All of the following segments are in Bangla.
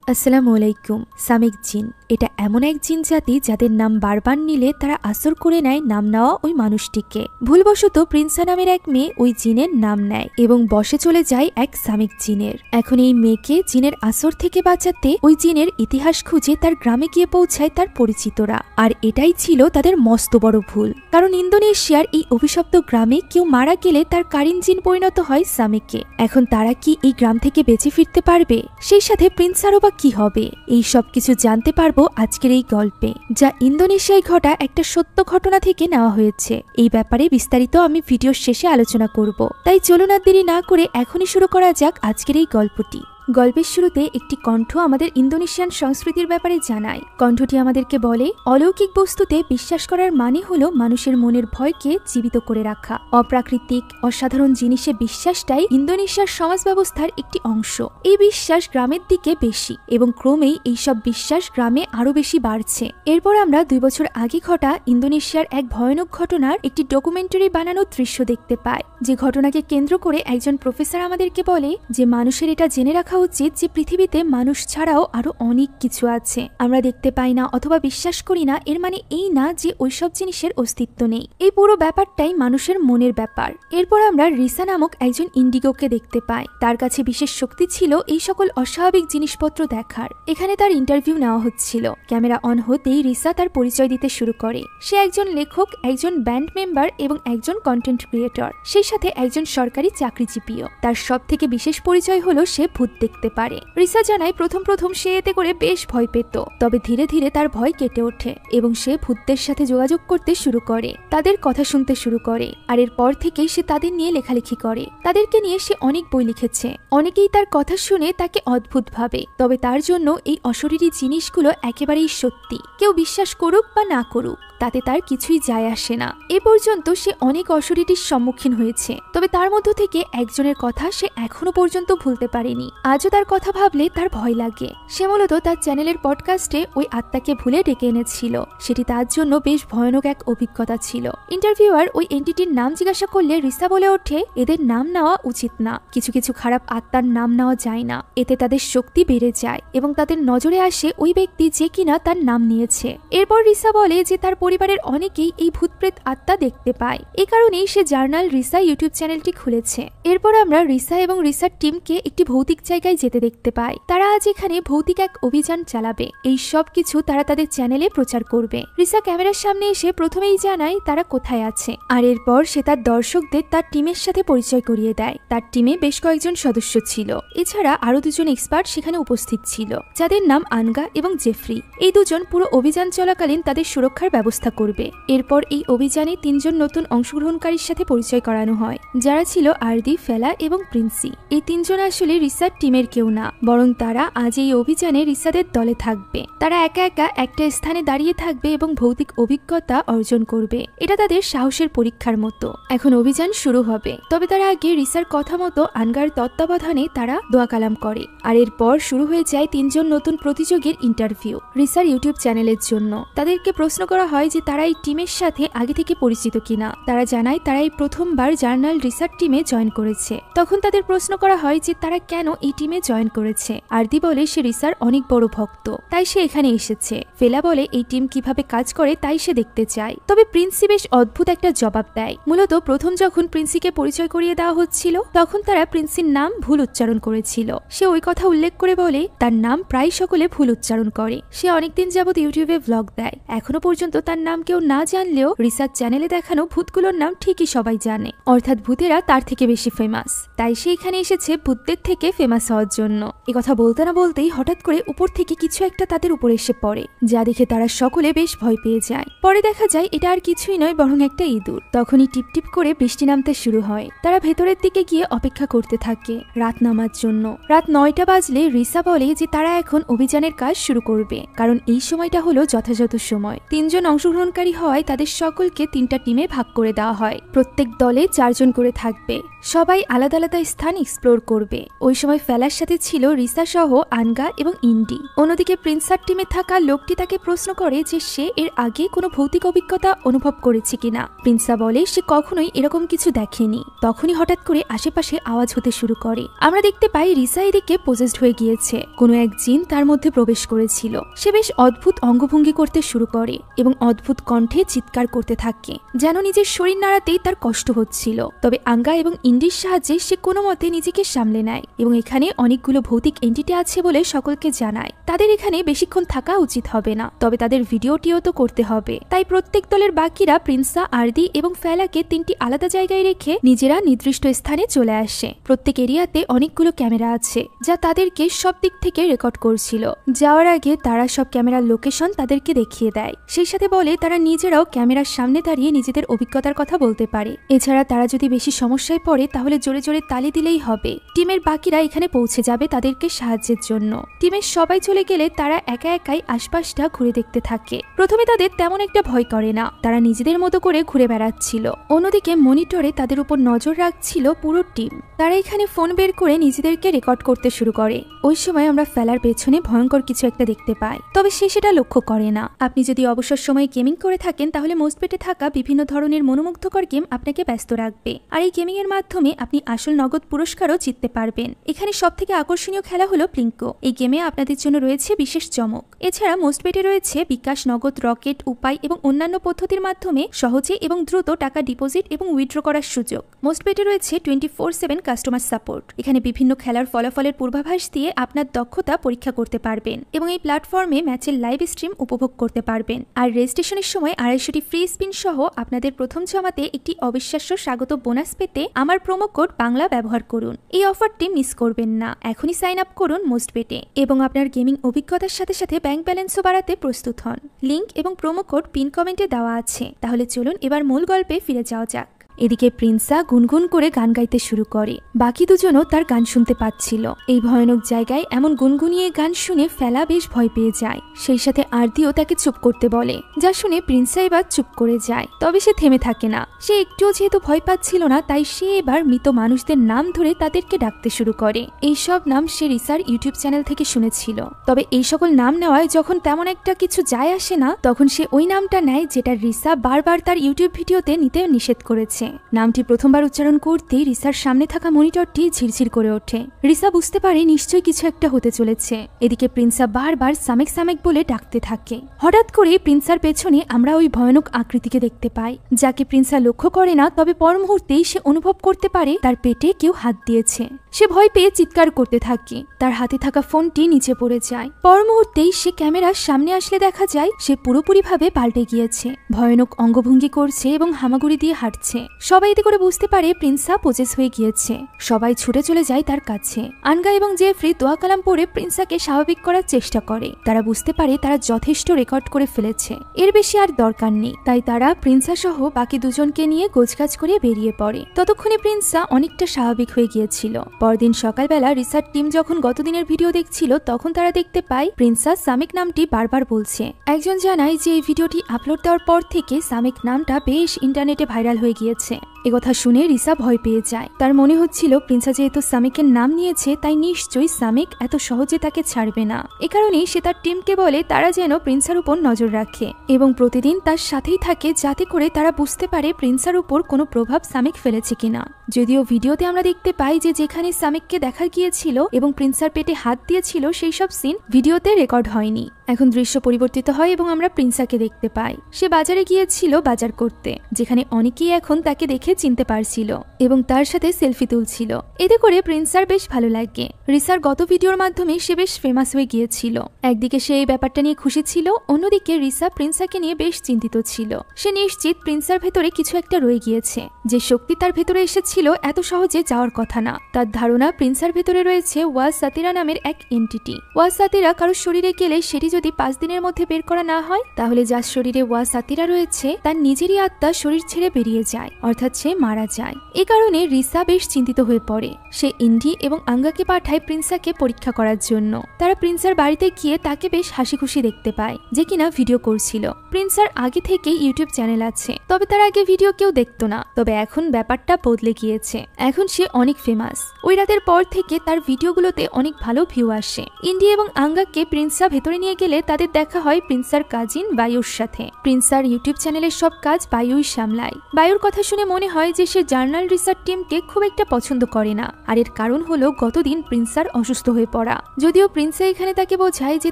আসসালামু আলাইকুম। সামিক জিন এটা এমন এক জিন জাতি যাদের নাম বারবার নিলে তারা আসর করে নেয় নাম নেওয়া ওই মানুষটিকে। ভুলবশত প্রিন্সা নামের এক মেয়ে ওই জিনের নাম নেয় এবং বসে চলে যায় এক সামিক জিনের। এখন এই মেয়েকে জিনের আসর থেকে বাঁচাতে ওই জিনের ইতিহাস খুঁজে তার গ্রামে গিয়ে পৌঁছায় তার পরিচিতরা। আর এটাই ছিল তাদের মস্ত বড় ভুল, কারণ ইন্দোনেশিয়ার এই অভিশপ্ত গ্রামে কেউ মারা গেলে তার কারিন জিন পরিণত হয় সামিকে। এখন তারা কি এই গ্রাম থেকে বেঁচে ফিরতে পারবে? সেই সাথে প্রিন্সারও বা কি হবে? এই সব কিছু জানতে পারবো আজকের এই গল্পে, যা ইন্দোনেশিয়ায় ঘটা একটা সত্য ঘটনা থেকে নেওয়া হয়েছে। এই ব্যাপারে বিস্তারিত আমি ভিডিওর শেষে আলোচনা করব, তাই চলুন আর দেরি না করে এখনই শুরু করা যাক আজকের এই গল্পটি। গল্পের শুরুতে একটি কণ্ঠ আমাদের ইন্দোনেশিয়ান সংস্কৃতির ব্যাপারে জানায়। কণ্ঠটি আমাদেরকে বলে, অলৌকিক বস্তুতে বিশ্বাস করার মানে হলো মানুষের মনের ভয়কে জীবিত করে রাখা। অপ্রাকৃতিক অসাধারণ জিনিসে বিশ্বাসটাই ইন্দোনেশিয়ার সমাজ ব্যবস্থার একটি অংশ। এই বিশ্বাস গ্রামের দিকে বেশি এবং ক্রমেই এইসব বিশ্বাস গ্রামে আরো বেশি বাড়ছে। এরপর আমরা 2 বছর আগে ঘটা ইন্দোনেশিয়ার এক ভয়ানক ঘটনার একটি ডকুমেন্টারি বানানোর দৃশ্য দেখতে পাই। যে ঘটনাকে কেন্দ্র করে একজন প্রফেসর আমাদেরকে বলে যে মানুষের এটা জেনে রাখা উচিত যে পৃথিবীতে মানুষ ছাড়াও আরো অনেক কিছু আছে আমরা দেখতে পাই না অথবা বিশ্বাস করি না। এর মানে এই না যে ওইসব জিনিসের অস্তিত্ব নেই। এই পুরো ব্যাপারটাই মানুষের মনের ব্যাপার। এরপর আমরা রিসা নামক একজন ইন্ডিগোকে দেখতে পাই। তার কাছে বিশেষ শক্তি ছিল এই সকল অস্বাভাবিক জিনিসপত্র দেখার। এখানে তার ইন্টারভিউ নেওয়া হচ্ছিল। ক্যামেরা অন হতেই রিসা তার পরিচয় দিতে শুরু করে। সে একজন লেখক, একজন ব্যান্ড মেম্বার এবং একজন কন্টেন্ট ক্রিয়েটর, সেই সাথে একজন সরকারি চাকরিজীবীও। তার সব থেকে বিশেষ পরিচয় হলো সে ভূত দেখতে পারে। রিসা জানায় প্রথম সে এতে করে বেশ ভয় পেত, তবে ধীরে ধীরে তার ভয় কেটে ওঠে এবং সে ভূতদের সাথে যোগাযোগ করতে শুরু করে, তাদের কথা শুনতে শুরু করে। আর এরপর থেকেই সে তাদের নিয়ে লেখালেখি করে। তাদেরকে নিয়ে সে অনেক বই লিখেছে। অনেকেই তার কথা শুনে তাকে অদ্ভুত ভাবে, তবে তার জন্য এই অশরীরী জিনিসগুলো একেবারেই সত্যি। কেউ বিশ্বাস করুক বা না করুক তাতে তার কিছুই যায় আসে না। এ পর্যন্ত সে অনেক অশরীরীর সম্মুখীন হয়েছে, তবে তার মধ্য থেকে একজনের কথা সে এখনো পর্যন্ত ভুলতে পারেনি। আজও তার কথা ভাবলে তার ভয় লাগে। সে মূলত তার চ্যানেলের পডকাস্টে ওই আত্মাকে ভুলে ডেকে এনেছিল। সেটি তার জন্য বেশ ভয়ানক এক অভিজ্ঞতা ছিল। ইন্টারভিউয়ার ওই এন্টিটির নাম জিজ্ঞাসা করলে রিসা বলে ওঠে, এদের নাম নেওয়া উচিত না। কিছু কিছু খারাপ আত্মার নাম নেওয়া যায় না, এতে তাদের শক্তি বেড়ে যায় এবং তাদের নজরে আসে ওই ব্যক্তি যে কিনা তার নাম নিয়েছে। এরপর রিসা বলে যে তার পরিবারের অনেকেই এই ভূতপ্রেত আত্মা দেখতে পায়। এই কারণেই সে জার্নাল রিসা ইউটিউব চ্যানেলটি খুলেছে। এরপর আমরা রিসা এবং রিসার টিমকে একটি ভৌতিক জায়গায় যেতে দেখতে পাই। তারা আজ এখানে ভৌতিক এক অভিযান চালাবে। এই সব কিছু তারা তাদের চ্যানেলে প্রচার করবে। রিসা ক্যামেরার সামনে এসে প্রথমেই জানায় তারা কোথায় আছে, আর এরপর সে তার দর্শকদের তার টিমের সাথে পরিচয় করিয়ে দেয়। তার টিমে বেশ কয়েকজন সদস্য ছিল। এছাড়া আরো 2 জন এক্সপার্ট সেখানে উপস্থিত ছিল, যাদের নাম আনগা এবং জেফ্রি। এই 2 জন পুরো অভিযান চলাকালীন তাদের সুরক্ষার ব্যবস্থা করবে। এরপর এই অভিযানে 3 জন নতুন অংশগ্রহণকারীর সাথে পরিচয় করানো হয়, যারা ছিল আরদি, ফেলা এবং প্রিন্সি। এই 3 জন আসলে রিসার টিমের কেউ না, বরং তারা আজ এই অভিযানে রিসাদের দলে থাকবে। তারা একা একা একটা স্থানে দাঁড়িয়ে থাকবে এবং ভৌতিক অভিজ্ঞতা অর্জন করবে। এটা তাদের সাহসের পরীক্ষার মতো। এখন অভিযান শুরু হবে, তবে তার আগে রিসার কথা মতো আনগার তত্ত্বাবধানে তারা দোয়া কালাম করে। আর এরপর শুরু হয়ে যায় 3 জন নতুন প্রতিযোগীর ইন্টারভিউ রিসার ইউটিউব চ্যানেলের জন্য। তাদেরকে প্রশ্ন করা হয় যে তারা এই টিমের সাথে আগে থেকে পরিচিত কিনা। তারা জানায় তারা এই প্রথমবার জার্নাল রিসার টিমে জয়েন করেছে। তখন তাদের প্রশ্ন করা হয় যে তারা কেন এই টিমে জয়েন করেছে। আরদি বলে সে রিসার অনেক বড় ভক্ত, তাই সে এখানে এসেছে। ফেলা বলে এই টিম কিভাবে কাজ করে তাই সে দেখতে চায়। তবে প্রিন্সি বেশ অদ্ভুত একটা জবাব দেয়। মূলত প্রথম যখন প্রিন্সিকে পরিচয় করিয়ে দেওয়া হচ্ছিল তখন তারা প্রিন্সির নাম ভুল উচ্চারণ করেছিল। সে ওই কথা উল্লেখ করে বলে তার নাম প্রায় সকলে ভুল উচ্চারণ করে। সে অনেকদিন যাবত ইউটিউবে ভ্লগ দেয়। এখনো পর্যন্ত তার নাম কেউ না জানলেও রিসার চ্যানেলে দেখানো ভূতগুলোর নাম ঠিকই সবাই জানে, অর্থাৎ ভূতেরা তার থেকে বেশি ফেমাস। তাই সে এখানে এসেছে ভূতদের থেকে ফেমাস হওয়ার জন্য। এ কথা বলতে না বলতেই হঠাৎ করে উপর থেকে কিছু একটা তাদের উপর এসে পড়ে, যা দেখে তারা সকলে বেশ ভয় পেয়ে যায়। পরে দেখা যায় এটা আর কিছুই নয় বরং একটা ইঁদুর। তখনই টিপটিপ করে বৃষ্টি নামতে শুরু হয়। তারা ভেতরের দিকে গিয়ে অপেক্ষা করতে থাকে রাত নামার জন্য। রাত 9টা বাজলে রিসা বলে যে তারা এখন অভিযানের কাজ শুরু করবে, কারণ এই সময়টা হলো যথাযথ সময়। 3 জন অংশগ্রহণকারী হওয়ায় তাদের সকলকে 3টা টিমে ভাগ করে দেওয়া হয়। প্রত্যেক দলে 4 জন করে থাকবে। সবাই আলাদা আলাদা স্থান এক্সপ্লোর করবে। ওই সময় ফেলা ফেলার সাথে ছিল রিসা সহ আনগা এবং ইন্ডি। অন্যদিকে প্রিন্সার টিমে থাকা লোকটি তাকে প্রশ্ন করে যে সে এর আগে কোনো ভৌতিক অভিজ্ঞতা অনুভব করেছে কিনা। প্রিন্সা বলে সে কখনোই এরকম কিছু দেখেনি। তখনই হঠাৎ করে আশেপাশে আওয়াজ হতে শুরু করে। আমরা দেখতে পাই রিসা এদিকে পজেসড হয়ে গিয়েছে, কোনো এক জিন তার মধ্যে প্রবেশ করেছিল। সে বেশ অদ্ভুত অঙ্গভঙ্গি করতে শুরু করে এবং অদ্ভুত কণ্ঠে চিৎকার করতে থাকে, যেন নিজের শরীর নাড়াতেই তার কষ্ট হচ্ছিল। তবে আঙ্গা এবং ইন্ডির সাহায্যে সে কোনো মতে নিজেকে সামলে নেয় এবং এখানে অনেকগুলো ভৌতিক এন্টিটি আছে বলে সকলকে জানায় তাদের এখানে বেশিক্ষণ থাকা উচিত হবে না, তবে তাদের ভিডিওটিও তো করতে হবে। তাই প্রত্যেক দলের বাকিরা প্রিন্সা, আরদি এবং ফেলাকে 3টি আলাদা জায়গায় রেখে নিজেরা নির্দিষ্ট স্থানে চলে আসে। প্রত্যেক এরিয়াতে অনেকগুলো ক্যামেরা আছে যা তাদেরকে সব দিক থেকে রেকর্ড করছিল। যাওয়ার আগে তারা সব ক্যামেরার লোকেশন তাদেরকে দেখিয়ে দেয়, সেই সাথে বলে তারা নিজেরাও ক্যামেরার সামনে দাঁড়িয়ে নিজেদের অভিজ্ঞতার কথা বলতে পারে। এছাড়া তারা যদি বেশি সমস্যায় পড়ে তাহলে জোরে জোরে তালি দিলেই হবে। টিমের বাকিরা এখানে পৌঁছে যাবে তাদেরকে সাহায্যের জন্য। টিমের সবাই চলে গেলে তারা একা একাই আশপাশটা ঘুরে দেখতে থাকে। প্রথমে তাদের তেমন একটা ভয় করে না, তারা নিজেদের মতো করে ঘুরে বেড়াচ্ছিল। অন্যদিকে মনিটরে তাদের উপর নজর রাখছিল পুরো টিম। তারা এখানে ফোন বের করে নিজেদেরকে রেকর্ড করতে শুরু করে। ওই সময় আমরা ফেলার পেছনে ভয়ঙ্কর কিছু একটা দেখতে পাই, তবে সে সেটা লক্ষ্য করে না। আপনি যদি অবসর সময়ে গেমিং করে থাকেন তাহলে মোস্টবেটে থাকা বিভিন্ন ধরনের মনোমুগ্ধকর গেম আপনাকে ব্যস্ত রাখবে, আর এই গেমিং এর মাধ্যমে আপনি আসল নগদ পুরস্কারও জিততে পারবেন। এখানে সবথেকে আকর্ষণীয় খেলা হলো প্লিঙ্কো। এই গেমে আপনাদের জন্য রয়েছে বিশেষ চমক। এছাড়া মোস্টবেটে রয়েছে বিকাশ, নগদ, রকেট, উপায় এবং অন্যান্য পদ্ধতির মাধ্যমে সহজে এবং দ্রুত টাকা ডিপোজিট এবং উইথড্র করার সুযোগ। মোস্টবেটে রয়েছে 24/7 কাস্টমার সাপোর্ট। এখানে বিভিন্ন খেলার ফলাফলের পূর্বাভাস দিয়ে আপনার দক্ষতা পরীক্ষা করতে পারবেন এবং এই প্ল্যাটফর্মে ম্যাচের লাইভ স্ট্রিম উপভোগ করতে পারবেন। আর রেজিস্ট্রেশনের সময় 250টি ফ্রি স্পিন সহ আপনাদের প্রথম জমাতে একটি অবিশ্বাস্য স্বাগত বোনাস পেতে আমার প্রোমো কোড বাংলা ব্যবহার করুন। এই অফারটি মিস করবেন না। এখনই সাইন আপ করুন মোস্টবেটে এবং আপনার গেমিং অভিজ্ঞতার সাথে সাথে ব্যাংক ব্যালেন্সও বাড়াতে প্রস্তুত হন। লিংক এবং প্রোমো কোড পিন কমেন্টে দেওয়া আছে। তাহলে চলুন এবার মূল গল্পে ফিরে যাওয়া যাক। এদিকে প্রিন্সা গুনগুন করে গান গাইতে শুরু করে। বাকি দুজনও তার গান শুনতে পাচ্ছিল। এই ভয়ানক জায়গায় এমন গুনগুনিয়ে গান শুনে ফেলা বেশ ভয় পেয়ে যায়। সেই সাথে আরদিও তাকে চুপ করতে বলে, যা শুনে প্রিন্সা এবার চুপ করে যায়। তবে সে থেমে থাকে না। সে একটুও যেহেতু ভয় পাচ্ছিল না, তাই সে এবার মৃত মানুষদের নাম ধরে তাদেরকে ডাকতে শুরু করে। এই সব নাম সে রিসার ইউটিউব চ্যানেল থেকে শুনেছিল। তবে এই সকল নাম নেওয়ায় যখন তেমন একটা কিছু যায় আসে না, তখন সে ওই নামটা নেয় যেটা রিসা বারবার তার ইউটিউব ভিডিওতে নিতে নিষেধ করেছে। নামটি প্রথমবার উচ্চারণ করতেই রিসার সামনে থাকা মনিটরটি ঝিরঝির করে ওঠে। রিসা বুঝতে পারে নিশ্চয়ই কিছু একটা হতে চলেছে। এদিকে প্রিন্সা বারবার সামেক সামেক বলে ডাকতে থাকে। হঠাৎ করে প্রিন্সার পেছনে আমরা ওই ভয়ানক আকৃতিকে দেখতে পাই, যাকে প্রিন্সা লক্ষ্য করে না। তবে পর মুহূর্তেই সে অনুভব করতে পারে তার পেটে কেউ হাত দিয়েছে। সে ভয় পেয়ে চিৎকার করতে থাকে। তার হাতে থাকা ফোনটি নিচে পড়ে যায়। পর মুহূর্তেই সে ক্যামেরার সামনে আসলে দেখা যায় সে পুরোপুরিভাবে পাল্টে গিয়েছে। ভয়ানক অঙ্গভঙ্গি করছে এবং হামাগুড়ি দিয়ে হাঁটছে। সবাই এতে করে বুঝতে পারে প্রিন্সা পজেস হয়ে গিয়েছে। সবাই ছুটে চলে যায় তার কাছে। আনগা এবং জেফ্রি দোয়া কালাম পড়ে প্রিন্সাকে স্বাভাবিক করার চেষ্টা করে। তারা বুঝতে পারে তারা যথেষ্ট রেকর্ড করে ফেলেছে, এর বেশি আর দরকার নেই। তাই তারা প্রিন্সা সহ বাকি দুজনকে নিয়ে গোছগাছ করে বেরিয়ে পড়ে। ততক্ষণে প্রিন্সা অনেকটা স্বাভাবিক হয়ে গিয়েছিল। পরদিন সকালবেলা রিসার্চ টিম যখন গতদিনের ভিডিও দেখছিল, তখন তারা দেখতে পায় প্রিন্সা সামিক নামটি বারবার বলছে। একজন জানায় যে এই ভিডিওটি আপলোড দেওয়ার পর থেকে সামিক নামটা বেশ ইন্টারনেটে ভাইরাল হয়ে গিয়েছে। একথা শুনে রিসা ভয় পেয়ে যায়। তার মনে হচ্ছিল প্রিন্সা যেহেতু সামিকের নাম নিয়েছে, তাই নিশ্চয়ই সামিক এত সহজে তাকে ছাড়বে না। এ কারণেই সে তার টিমকে বলে তারা যেন প্রিন্সার উপর নজর রাখে এবং প্রতিদিন তার সাথেই থাকে, যাতে করে তারা বুঝতে পারে প্রিন্সার উপর কোনো প্রভাব সামিক ফেলেছে কিনা। যদিও ভিডিওতে আমরা দেখতে পাই যে যেখানে সামিককে দেখা গিয়েছিল এবং প্রিন্সার পেটে হাত দিয়েছিল, সেই সব সিন ভিডিওতে রেকর্ড হয়নি। এখন দৃশ্য পরিবর্তিত হয় এবং আমরা প্রিন্সাকে দেখতে পাই। সে বাজারে গিয়েছিল বাজার করতে, যেখানে অনেকেই এখন তাকে দেখে চিনতে পারছিল এবং তার সাথে সেলফি তুলছিল। এতে করে প্রিন্সার বেশ ভালো লাগে। রিসার গত ভিডিওর মাধ্যমে সে বেশ ফেমাস হয়ে গিয়েছিল। একদিকে সে এই ব্যাপারটা নিয়ে খুশি ছিল, অন্যদিকে রিসা প্রিন্সাকে নিয়ে বেশ চিন্তিত ছিল। সে নিশ্চিত প্রিন্সার ভেতরে কিছু একটা রয়ে গিয়েছে। যে শক্তি তার ভেতরে এসেছিল এত সহজে যাওয়ার কথা না। তার ধারণা প্রিন্সার ভেতরে রয়েছে ওয়াজ সাতিরা নামের এক এন্টিটি। ওয়াজ সাতিরা কারোর শরীরে গেলে সেটি যদি 5 দিনের মধ্যে বের করা না হয়, তাহলে যার শরীরে ওয়াজ সাতিরা রয়েছে তার নিজেরই আত্মা শরীর ছেড়ে বেরিয়ে যায়। অর্থাৎ হচ্ছে মারা যায়। এ কারণে রিসা বেশ চিন্তিত হয়ে পড়ে। সে ইন্ডি এবং আঙ্গাকে পাঠায় প্রিন্সাকে পরীক্ষা করার জন্য। তারা প্রিন্সার বাড়িতে গিয়ে তাকে বেশ হাসি খুশি দেখতে পায়, যে কিনা ভিডিও করছিল। প্রিন্সার আগে থেকে ইউটিউব চ্যানেল আছে, তবে তার আগে ভিডিও কেউ দেখতো না। তবে এখন ব্যাপারটা বদলে গিয়েছে, এখন সে অনেক ফেমাস। ওই রাতের পর থেকে তার ভিডিওগুলোতে অনেক ভালো ভিউ আসে। ইন্ডি এবং আঙ্গাকে প্রিন্সা ভেতরে নিয়ে গেলে তাদের দেখা হয় প্রিন্সার কাজিন বায়ুর সাথে। প্রিন্সার ইউটিউব চ্যানেলের সব কাজ বায়ুই সামলায়। বায়ুর কথা শুনে মনে হয় যে সে জার্নাল রিসার্চ টিমকে খুব একটা পছন্দ করে না। আর এর কারণ হলো গতদিন প্রিন্সার অসুস্থ হয়ে পড়া। যদিও প্রিন্সা এখানে তাকে বোঝায় যে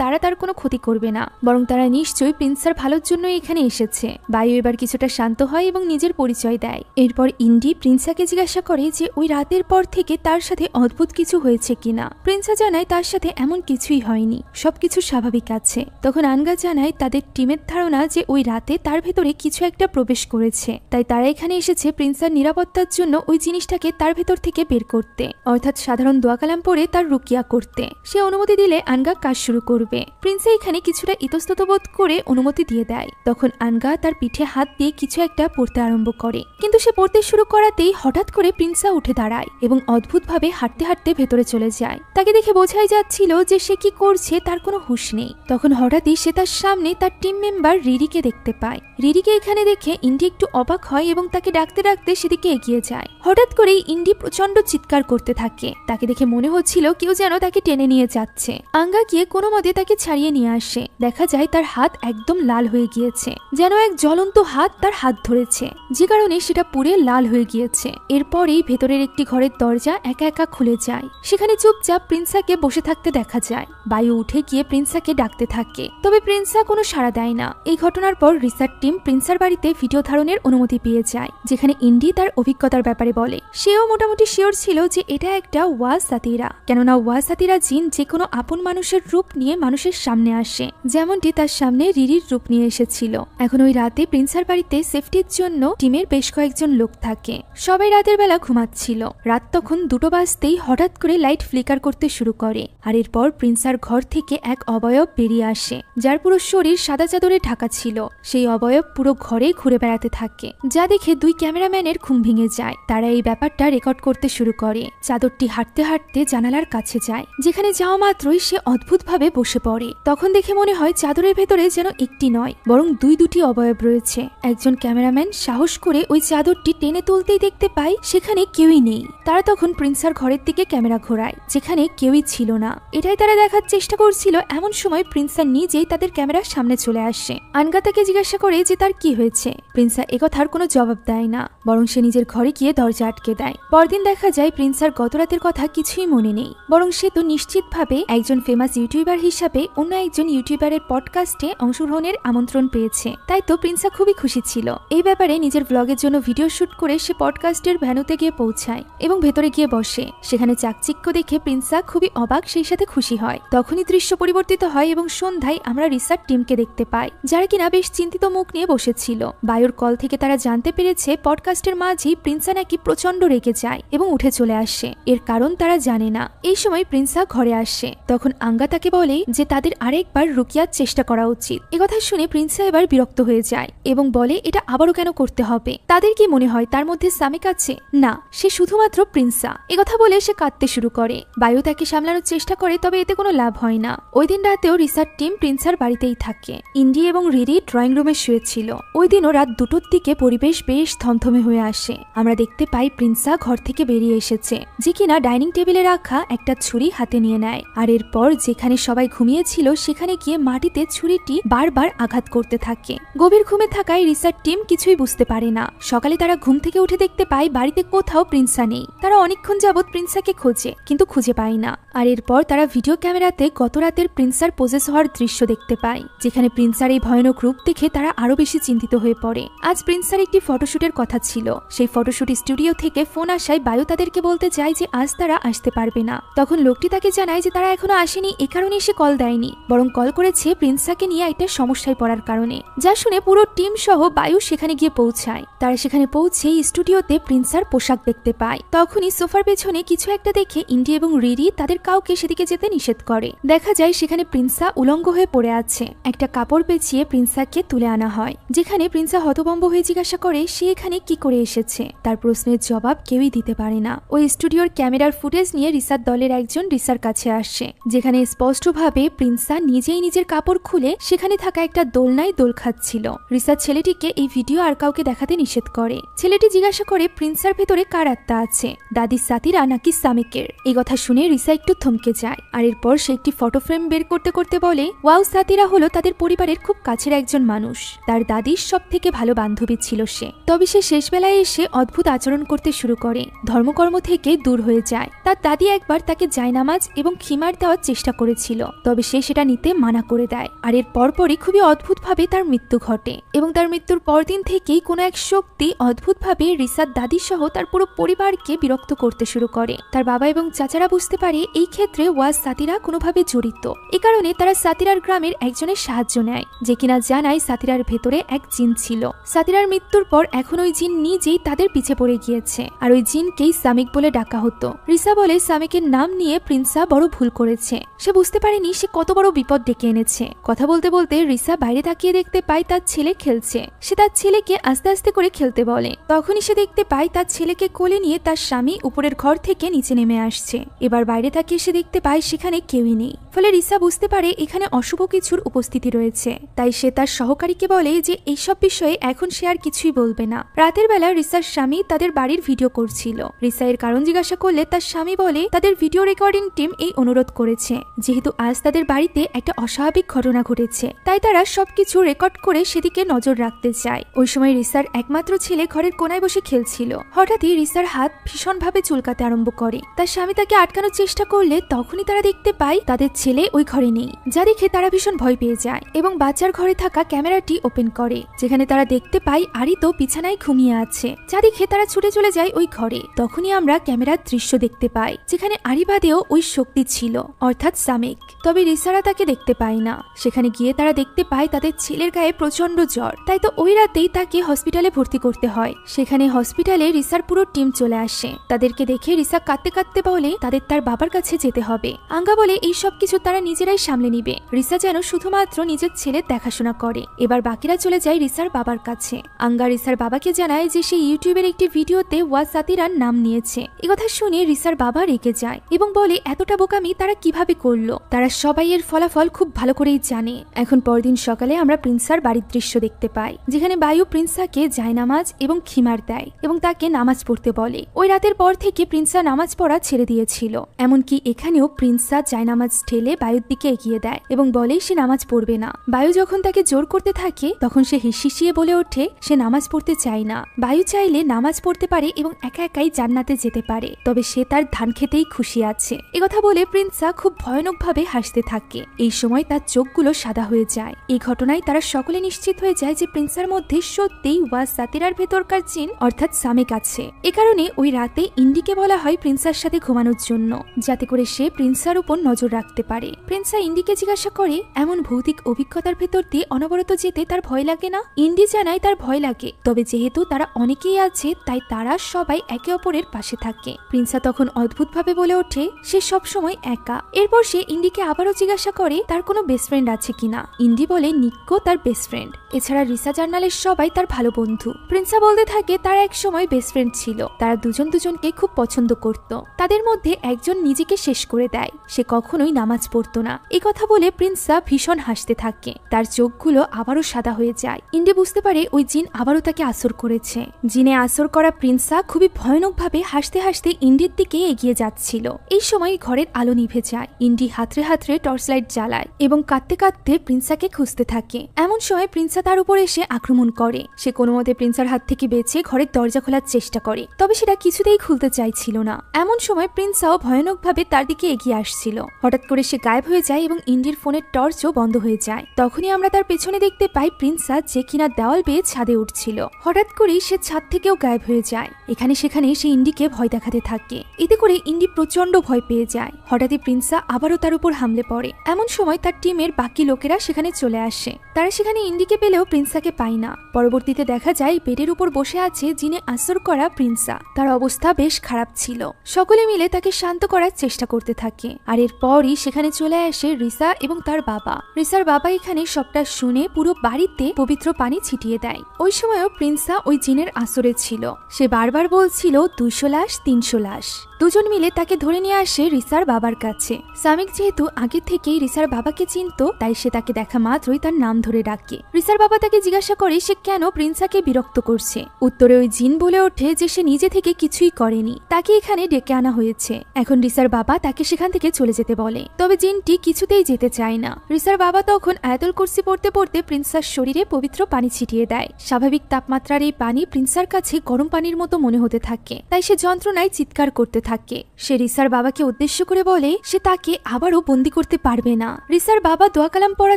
তারা তার কোনো ক্ষতি করবে না, বরং তারা নিশ্চয়ই প্রিন্সার ভালোর জন্য এখানে এসেছে। বায়ু এবার কিছুটা শান্ত হয় এবং নিজের পরিচয় দেয়। এরপর ইন্ডি প্রিন্সাকে জিজ্ঞাসা করে যে ওই রাতের পর থেকে তার সাথে অদ্ভুত কিছু হয়েছে কিনা। প্রিন্সা জানায় তার সাথে এমন কিছুই হয়নি, সবকিছু স্বাভাবিক আছে। তখন আনগা জানায় তাদের টিমের ধারণা যে ওই রাতে তার ভেতরে কিছু একটা প্রবেশ করেছে, তাই তারা এখানে এসেছে প্রিন্সার নিরাপত্তার জন্য ওই জিনিসটাকে তার ভেতর থেকে বের করতে, অর্থাৎ সাধারণ দোয়া কালাম পড়ে তার রুকিয়া করতে। সে অনুমতি দিলে আনগা কাজ শুরু করবে। প্রিন্সা এখানে কিছুটা ইতস্তত বোধ করে অনুমতি দিয়ে দেয়। তখন আনগা তার পিঠে হাত দিয়ে কিছু একটা পড়তে আরম্ভ করে, কিন্তু সে পড়তে শুরু করাতেই হঠাৎ করে প্রিন্সা উঠে দাঁড়ায় এবং অদ্ভুতভাবে হাঁটতে হাঁটতে ভেতরে চলে যায়। তাকে দেখে বোঝাই যাচ্ছিল যে সে কি করছে তার কোনো হুঁশ নেই। তখন হঠাৎই সে তার সামনে তার টিম মেম্বার রিরিকে দেখতে পায়। রিরিকে এখানে দেখে ইন্ডি একটু অবাক হয় এবং তাকে ডাকতে ডাকতে সেদিকে এগিয়ে যায়। হঠাৎ করেই ইন্ডি প্রচন্ড চিৎকার করতে থাকে। তাকে দেখে মনে হচ্ছিল কেউ যেন তাকে টেনে নিয়ে যাচ্ছে। আঙ্গা গিয়ে কোনো মতে তাকে ছাড়িয়ে নিয়ে আসে। দেখা যায় তার হাত একদম লাল হয়ে গিয়েছে, যেন এক জ্বলন্ত হাত তার হাত ধরেছে, যে কারণে সেটা পুড়ে লাল হয়ে গিয়েছে। এরপরেই ভেতরের একটি ঘরের দরজা একা একা খুলে যায়। সেখানে চুপচাপ প্রিন্সাকে বসে থাকতে দেখা যায়। বায়ু উঠে গিয়ে প্রিন্সাকে ডাকতে থাকে, তবে প্রিন্সা কোনো সাড়া দেয় না। এই ঘটনার পর রিসার্চ টিম প্রিন্সার বাড়িতে ভিডিও ধারণের অনুমতি পেয়ে যায়, যেখানে ইন্ডি তার অভিজ্ঞতার ব্যাপারে বলে। সেও মোটামুটি শিওর ছিল যে এটা একটা ওয়া সাতিরা, কেননা ওয়া সাতিরা জিন যে কোনো আপন মানুষের রূপ নিয়ে মানুষের সামনে আসে, যেমনটি তার সামনে রিরির রূপ নিয়ে এসেছিল। এখন ওই রাতে প্রিন্সার বাড়িতে সেফটির জন্য টিমের বেশ কয়েকজন লোক থাকে। সবাই রাতের বেলা ঘুমাচ্ছিল। রাত তখন 2টো বাজতেই হঠাৎ করে লাইট ফ্লিকার করতে শুরু করে, আর এরপর প্রিন্সার ঘর থেকে এক অবয়ব বেরিয়ে আসে, যার পুরো শরীর সাদা চাদরে ঢাকা ছিল। সেই অবয়ব পুরো ঘরে ঘুরে বেড়াতে থাকে, যা দেখে 2 ক্যামেরাম্যানের ঘুম ভেঙে যায়। তারা এই ব্যাপারটা রেকর্ড করতে শুরু করে। চাদরটি হাঁটতে হাঁটতে জানালার কাছে যায়, যেখানে যাওয়া মাত্রই সে অদ্ভুতভাবে বসে পড়ে। তখন দেখে মনে হয় চাদরের ভেতরে যেন একটি নয়, বরং 2টি অবয়ব রয়েছে। একজন ক্যামেরাম্যান সাহস করে ওই চাদরটি টেনে তুলতেই দেখতে পায় সেখানে কেউই নেই। তারা তখন প্রিন্সার ঘরের দিকে ক্যামেরা ঘোরায়, যেখানে কেউই ছিল না। এটাই তারা দেখার চেষ্টা করছিল। এমন সময় প্রিন্সা নিজেই তাদের ক্যামেরার সামনে চলে আসে। আনগা তাকে জিজ্ঞাসা করে যে তার কি হয়েছে। প্রিন্সা একথার কোনো জবাব দেয় না, বরং সে নিজের ঘরে গিয়ে দরজা আটকে দেয়। পরদিন দেখা যায় প্রিন্সার গত রাতের কথা কিছুই মনে নেই, বরং সে তো নিশ্চিতভাবে একজন ফেমাস ইউটিউবার হিসাবে অন্য একজন ইউটিউবারের পডকাস্টে অংশগ্রহণের আমন্ত্রণ পেয়েছে। তাই তো প্রিন্সা খুবই খুশি ছিল। এই ব্যাপারে নিজের ব্লগের জন্য ভিডিও শুট করে সে পডকাস্টের ভ্যানুতে গিয়ে পৌঁছায় এবং ভেতরে গিয়ে বসে। সেখানে চাকচিক্য দেখে প্রিন্সা খুবই অবাক, সেই সাথে খুশি হয়। তখনই দৃশ্য পরিবর্তিত হয় এবং সন্ধ্যায় আমরা রিসার্চ টিমকে দেখতে পাই, যারা কিনা বেশ চিন্তিত মুখ নিয়ে বসেছিল। বায়ুর কল থেকে তারা জানতে পেরেছে পডকাস্টের মাঝেই প্রিন্সা নাকি প্রচন্ড রেগে যায় এবং উঠে চলে আসে। এর কারণ তারা জানে না। এই সময় প্রিন্সা ঘরে আসে। তখন আঙ্গা তাকে বলে যে তাদের আরেকবার রুকিয়ার চেষ্টা করা উচিত। একথা শুনে প্রিন্সা এবার বিরক্ত হয়ে যায় এবং বলে এটা আবারও কেন করতে হবে। তাদের কি মনে হয় তার মধ্যে সামিক আছে? না, সে শুধুমাত্র প্রিন্সা। একথা বলে সে কাঁদতে শুরু করে। বায়ু তাকে সামলানোর চেষ্টা করে, তবে এতে কোনো লাভ হয় না। ওই দিন রাতেও রিসার্চ টিম প্রিন্সার বাড়িতেই থাকে। ইন্ডি এবং রিরি ড্রয়িং রুমে শুয়েছিল। ওই দিনও রাত 2টোর দিকে পরিবেশ বেশ থমথমে হয়ে আসে। আমরা দেখতে পাই প্রিন্সা ঘর থেকে বেরিয়ে এসেছে, যে কিনা ডাইনিং টেবিলে রাখা একটা ছুরি হাতে নিয়ে নেয়। আর এরপর যেখানে সবাই ঘুমিয়েছিল সেখানে গিয়ে মাটিতে ছুরিটি বারবার আঘাত করতে থাকে। গভীর ঘুমে থাকায় রিসার্চ টিম কিছুই বুঝতে পারে না। সকালে তারা ঘুম থেকে উঠে দেখতে পায় বাড়িতে কোথাও প্রিন্সা নেই। তারা অনেকক্ষণ যাবৎ প্রিন্সাকে খোঁজে, কিন্তু খুঁজে পায় না। আর এরপর তারা ভিডিও ক্যামেরাতে গত রাতের প্রিন্সার পোজেস হওয়ার দৃশ্য দেখতে পায়, যেখানে প্রিন্সার এই ভয়ানক রূপ দেখে তারা আরো বেশি চিন্তিত হয়ে পড়ে। আজ প্রিন্সার একটি ফটোশুটের কথা ছিল। সেই ফটোশুট স্টুডিও থেকে ফোন আসায় বায়ু তাদেরকে বলতে চায় যে আজ তারা আসতে পারবে না। তখন লোকটি তাকে জানায় যে তারা এখনো আসেনি, এ কারণে সে কল দেয়নি, বরং কল করেছে প্রিন্সাকে নিয়ে একটা সমস্যায় পড়ার কারণে। যা শুনে পুরো টিম সহ বায়ু সেখানে গিয়ে পৌঁছায়। তারা সেখানে পৌঁছে স্টুডিওতে প্রিন্সার পোশাক দেখতে পায়। তখনই সোফার পেছনে কিছু একটা দেখে ইন্ডি এবং রিরি তাদের কাউকে সেদিকে যেতে নিষেধ করে। দেখা যায় সেখানে প্রিন্সা উলঙ্গ হয়ে পড়ে আছে। একটা কাপড় পেঁচিয়ে প্রিন্সাকে তুলে আনা হয়, যেখানে প্রিন্সা হতভম্ব হয়ে জিজ্ঞাসা করে সে এখানে কি করে এসেছে তার প্রশ্নের জবাব কেউই দিতে পারে না। ওই স্টুডিওর ক্যামেরার ফুটেজ নিয়ে রিসার দলের একজন রিসার কাছে আসে, যেখানে স্পষ্টভাবে প্রিন্সা নিজেই নিজের কাপড় খুলে সেখানে থাকা একটা দোলনায় দোল খাচ্ছিল। রিসার ছেলেটিকে এই ভিডিও আর কাউকে দেখাতে নিষেধ করে। ছেলেটি জিজ্ঞাসা করে প্রিন্সার ভেতরে কার আত্মা আছে, দাদি সাতিরা নাকি সামিকের। এই কথা শুনে রিসা একটু থমকে যায়, আর এরপর সে একটি ফটো ফ্রেম বের করতে করতে বলে, ওয়াও, সাতিরা হলো তাদের পরিবারের খুব কাছের একজন মানুষ। তার দাদির সব থেকে ভালো বান্ধবী ছিল সে। তবে সে শেষ বেলায় এসে অদ্ভুত আচরণ করতে শুরু করে, ধর্মকর্ম থেকে দূর হয়ে যায়। তার দাদি একবার তাকে জায়নামাজ এবং খিমার দেওয়ার চেষ্টা করেছিল, তবে সে সেটা নিতে মানা করে দেয়। আর এর পরপরই খুবই অদ্ভুতভাবে তার মৃত্যু ঘটে, এবং তার মৃত্যুর পরদিন থেকেই কোনো এক শক্তি অদ্ভুতভাবে রিসার দাদি সহ তার পুরো পরিবারকে বিরক্ত করতে শুরু করে। তার বাবা এবং চাচারা বুঝতে পারে এই ক্ষেত্রে ওয়াজ সাতিরা কোনোভাবে জড়িত। এ কারণে তারা সাতিরার গ্রামের একজনের সাহায্য নেয়, যে কিনা জানায় সাতিরার ভেতরে এক জিন ছিল। সাতিরার মৃত্যুর পর এখন ওই জিন নিজেই তাদের পিছে পড়ে গিয়েছে, আর ওই জিনকেই সামিক বলে ডাকা হতো। রিসা বলে সামিকের নাম নিয়ে প্রিন্সা বড় ভুল করেছে। সে বুঝতে পারেনি সে কত বড় বিপদ ডেকে এনেছে। কথা বলতে বলতে রিসা বাইরে তাকিয়ে দেখতে পায় তার ছেলে খেলছে। সে তার ছেলেকে আস্তে আস্তে করে খেলতে বলে। তখনই সে দেখতে পায় তার ছেলেকে কোলে নিয়ে তার স্বামী উপরের ঘর থেকে নিচে নেমে আসছে। এবার বাইরে তাকিয়ে সে দেখতে পায় সেখানে কেউই নেই। ফলে রিসা বুঝতে পারে এখানে অশুভ কিছুর উপস্থিতি রয়েছে। তাই সে তার সহকারীকে বলে যে এইসব বিষয়ে এখন সে আর কিছুই বলবে না। রাতের বেলা রিসার স্বামী তাদের বাড়ির ভিডিও করছিল। রিসা এর কারণ জিজ্ঞাসা করলে তার স্বামী বলে তাদের ভিডিও রেকর্ডিং টিম এই অনুরোধ করেছে, যেহেতু আজ তাদের বাড়িতে একটা অস্বাভাবিক ঘটনা ঘটেছে, তাই তারা সবকিছু রেকর্ড করে সেদিকে নজর রাখতে চায়। ওই সময় রিসার একমাত্র ছেলে ঘরের কোনায় বসে খেলছিল। হঠাৎই রিসার হাত ভীষণভাবে চুলকাতে আরম্ভ করে। তার স্বামী তাকে আটকানোর চেষ্টা করলে তখনই তারা দেখতে পায় তাদের ছেলে ওই ঘরে নেই, যা দেখে তারা ভীষণ ভয় পেয়ে যায় এবং বাচ্চার ঘরে থাকা ক্যামেরাটি ওপেন করে, যেখানে তারা দেখতে পায় আরিতো বিছানায় ঘুমিয়ে আছে, যা দেখে তারা ছুটে চলে যায় ওই ঘরে। তখনই আমরা ক্যামেরার দৃশ্য দেখতে পাই, যেখানে আরিবাদেও ওই শক্তি ছিল, অর্থাৎ সামিক। তবে রিসারা তাকে দেখতে পায় না। সেখানে গিয়ে তারা দেখতে পায় তাদের ছেলের গায়ে প্রচন্ড জ্বর, তাই তো ওই রাতেই তাকে হসপিটালে ভর্তি করতে হয়। সেখানে হসপিটালে রিসার পুরো টিম চলে আসে। তাদেরকে দেখে রিসা কাঁদতে কাঁদতে বলে তাদের তার বাবার কাছে যেতে হবে। আঙ্গা বলে এই সব কিছু তারা নিজেরাই সামলে নিবে। রিসা যেন শুধুমাত্র নিজের ছেলের দেখাশোনা করে। এবার বাকিরা চলে যায় রিসার বাবার কাছে। আঙ্গা রিসার বাবাকে জানায় যে সে ইউটিউবের একটি ভিডিওতে ওয়াজ সাতিরার নাম নিয়েছে। একথা শুনে রিসার বাবা রেগে যায় এবং বলে এতটা বোকামি তারা কিভাবে করলো। তারা সবাই এর ফলাফল খুব ভালো করেই জানে। এখন পরদিন সকালে আমরা প্রিন্সার বাড়ির দৃশ্য দেখতে পাই, যেখানে বায়ু প্রিন্সাকে জায়নামাজ এবং খিমার দেয় এবং তাকে নামাজ পড়তে বলে। ওই রাতের পর থেকে প্রিন্সা নামাজ পড়া ছেড়ে দিয়েছিল। এমনকি এখানেও প্রিন্সা জায়নামাজ ঠেলে বায়ুর দিকে এগিয়ে দেয় এবং বলে সে নামাজ পড়বে না। বায়ু যখন তাকে জোর করতে থাকে তখন সে হিসিয়ে বলে ওঠে সে নামাজ পড়তে চায় না। বায়ু চাইলে নামাজ পড়তে পারে এবং একা একাই জান্নাতে যেতে পারে, তবে সে তার ধান খেতেই খুশি আছে। একথা বলে প্রিন্সা খুব ভয়ানকভাবে হাসতে থাকে। এই সময় তার চোখগুলো সাদা হয়ে যায়। এই ঘটনায় তারা সকলে নিশ্চিত হয়ে যায় যে প্রিন্সার মধ্যে সত্যিই ওয়াজ সাতিরার ভেতরকার জিন অর্থাৎ সামিক আছে। এ কারণে ওই রাতে ইন্ডিকে বলা হয় প্রিন্সার সাথে ঘুমানোর জন্য, যাতে করে সে প্রিন্সার উপর নজর রাখতে পারে। প্রিন্সা ইন্ডিকে জিজ্ঞাসা করে এমন ভৌতিক অভিজ্ঞতার ভেতর দিয়ে অনবরত যেতে তার ভয় লাগে না। ইন্ডি জানায় তার ভয় লাগে, তবে যেহেতু তারা অনেকেই আছে তাই তারা সবাই একে অপরের পাশে থাকে। প্রিন্সা তখন অদ্ভুতভাবে বলে ওঠে সে সবসময় একা। এরপর সে ইন্ডিকে আবারও জিজ্ঞাসা করে তার কোনো বেস্ট ফ্রেন্ড আছে কিনা। ইন্ডি বলে নিক্কো তার বেস্ট ফ্রেন্ড, এছাড়া রিসা জার্নালের সবাই তার ভালো বন্ধু। প্রিন্সা বলতে থাকে তার এক সময় বেস্ট ফ্রেন্ড ছিল, তারা দুজন দুজনকে খুব পছন্দ করত। তাদের মধ্যে একজন নিজেকে শেষ করে দেয়, সে কখনোই নামাজ পড়তো না। এই কথা বলে প্রিন্সা ভীষণ হাসতে থাকে। তার চোখগুলো আবারও সাদা হয়ে যায়। ইন্ডি বুঝতে পারে ওই জিন আবারও তাকে আসর করেছে। জিনে আসর করা প্রিন্সা খুবই ভয়ানকভাবে হাসতে হাসতে ইন্ডির দিকে এগিয়ে যাচ্ছিল। এই সময় ঘরের আলো নিভে যায়। ইন্ডি হাতড়ে হাতড়ে টর্চ লাইট জ্বালায় এবং কাঁদতে কাঁদতে প্রিন্সাকে খুঁজতে থাকে। এমন সময় প্রিন্সা তার উপর এসে আক্রমণ করে। সে কোনো মতে প্রিন্সার হাত থেকে বেঁচে ঘরের দরজা খোলার চেষ্টা করে, তবে সেটা কিছুতেই খুলতে চাইছিল না। এমন সময় প্রিন্সাও ভয়ানকভাবে তার দিকে এগিয়ে আসছিল। হঠাৎ করে সে গায়েব হয়ে যায় এবং ইন্ডির ফোনের টর্চও বন্ধ হয়ে যায়। তখনই আমরা তার পেছনে দেখতে পাই প্রিন্সা যে কিনা দেওয়াল বেয়ে ছাদে উঠছিল। হঠাৎ করেই সে ছাদ থেকেও গায়েব হয়ে যায়। এখানে সেখানে সে ইন্ডিকে ভয় দেখাতে থাকে। এতে করে ইন্ডি প্রচন্ড ভয় পেয়ে যায়। হঠাৎই প্রিন্সা আবারও তার উপর হামলে পড়ে। এমন সময় তার টিমের বাকি লোকেরা সেখানে চলে আসে। তারা সেখানে ইন্ডিকে পেলেও প্রিন্সাকে পায় না। পরবর্তীতে দেখা যায় বেডের উপর বসে আছে জিনে আসর করা প্রিন্সা। তার অবস্থা বেশ খারাপ ছিল। সকলে মিলে তাকে শান্ত করার চেষ্টা করতে থাকে। আর এরপরই সেখানে চলে আসে রিসা এবং তার বাবা। রিসার বাবা এখানে সবটা শুনে পুরো বাড়িতে পবিত্র পানি ছিটিয়ে দেয়। ওই সময়ও প্রিন্সা ওই জিনের আসরে ছিল। সে বারবার বলছিল 200 লাশ 300 লাশ। দুজন মিলে তাকে ধরে নিয়ে আসে রিসার বাবার কাছে। সামিক যেহেতু আগে থেকেই রিসার বাবাকে চিনত, তাই সে তাকে দেখা মাত্রই তার নাম ধরে ডাকে। রিসার বাবা তাকে জিজ্ঞাসা করে সে কেন প্রিন্সাকে বিরক্ত করছে। উত্তরে ওই জিন বলে ওঠে যে সে নিজে থেকে কিছুই করেনি, তাকে এখানে ডেকে আনা হয়েছে। এখন রিসার বাবা তাকে সেখান থেকে চলে যেতে বলে, তবে জিনটি কিছুতেই যেতে চায় না। রিসার বাবা তখন আয়াতুল কুরসি পড়তে পড়তে প্রিন্সার শরীরে পবিত্র পানি ছিটিয়ে দেয়। স্বাভাবিক তাপমাত্রার এই পানি প্রিন্সার কাছে গরম পানির মতো মনে হতে থাকে, তাই সে যন্ত্রণায় চিৎকার করতে থাকে। সে রিসার বাবাকে উদ্দেশ্য করে বলে সে তাকে আবারও বন্দী করতে পারবে না। রিসার বাবা দোয়া কালাম পড়া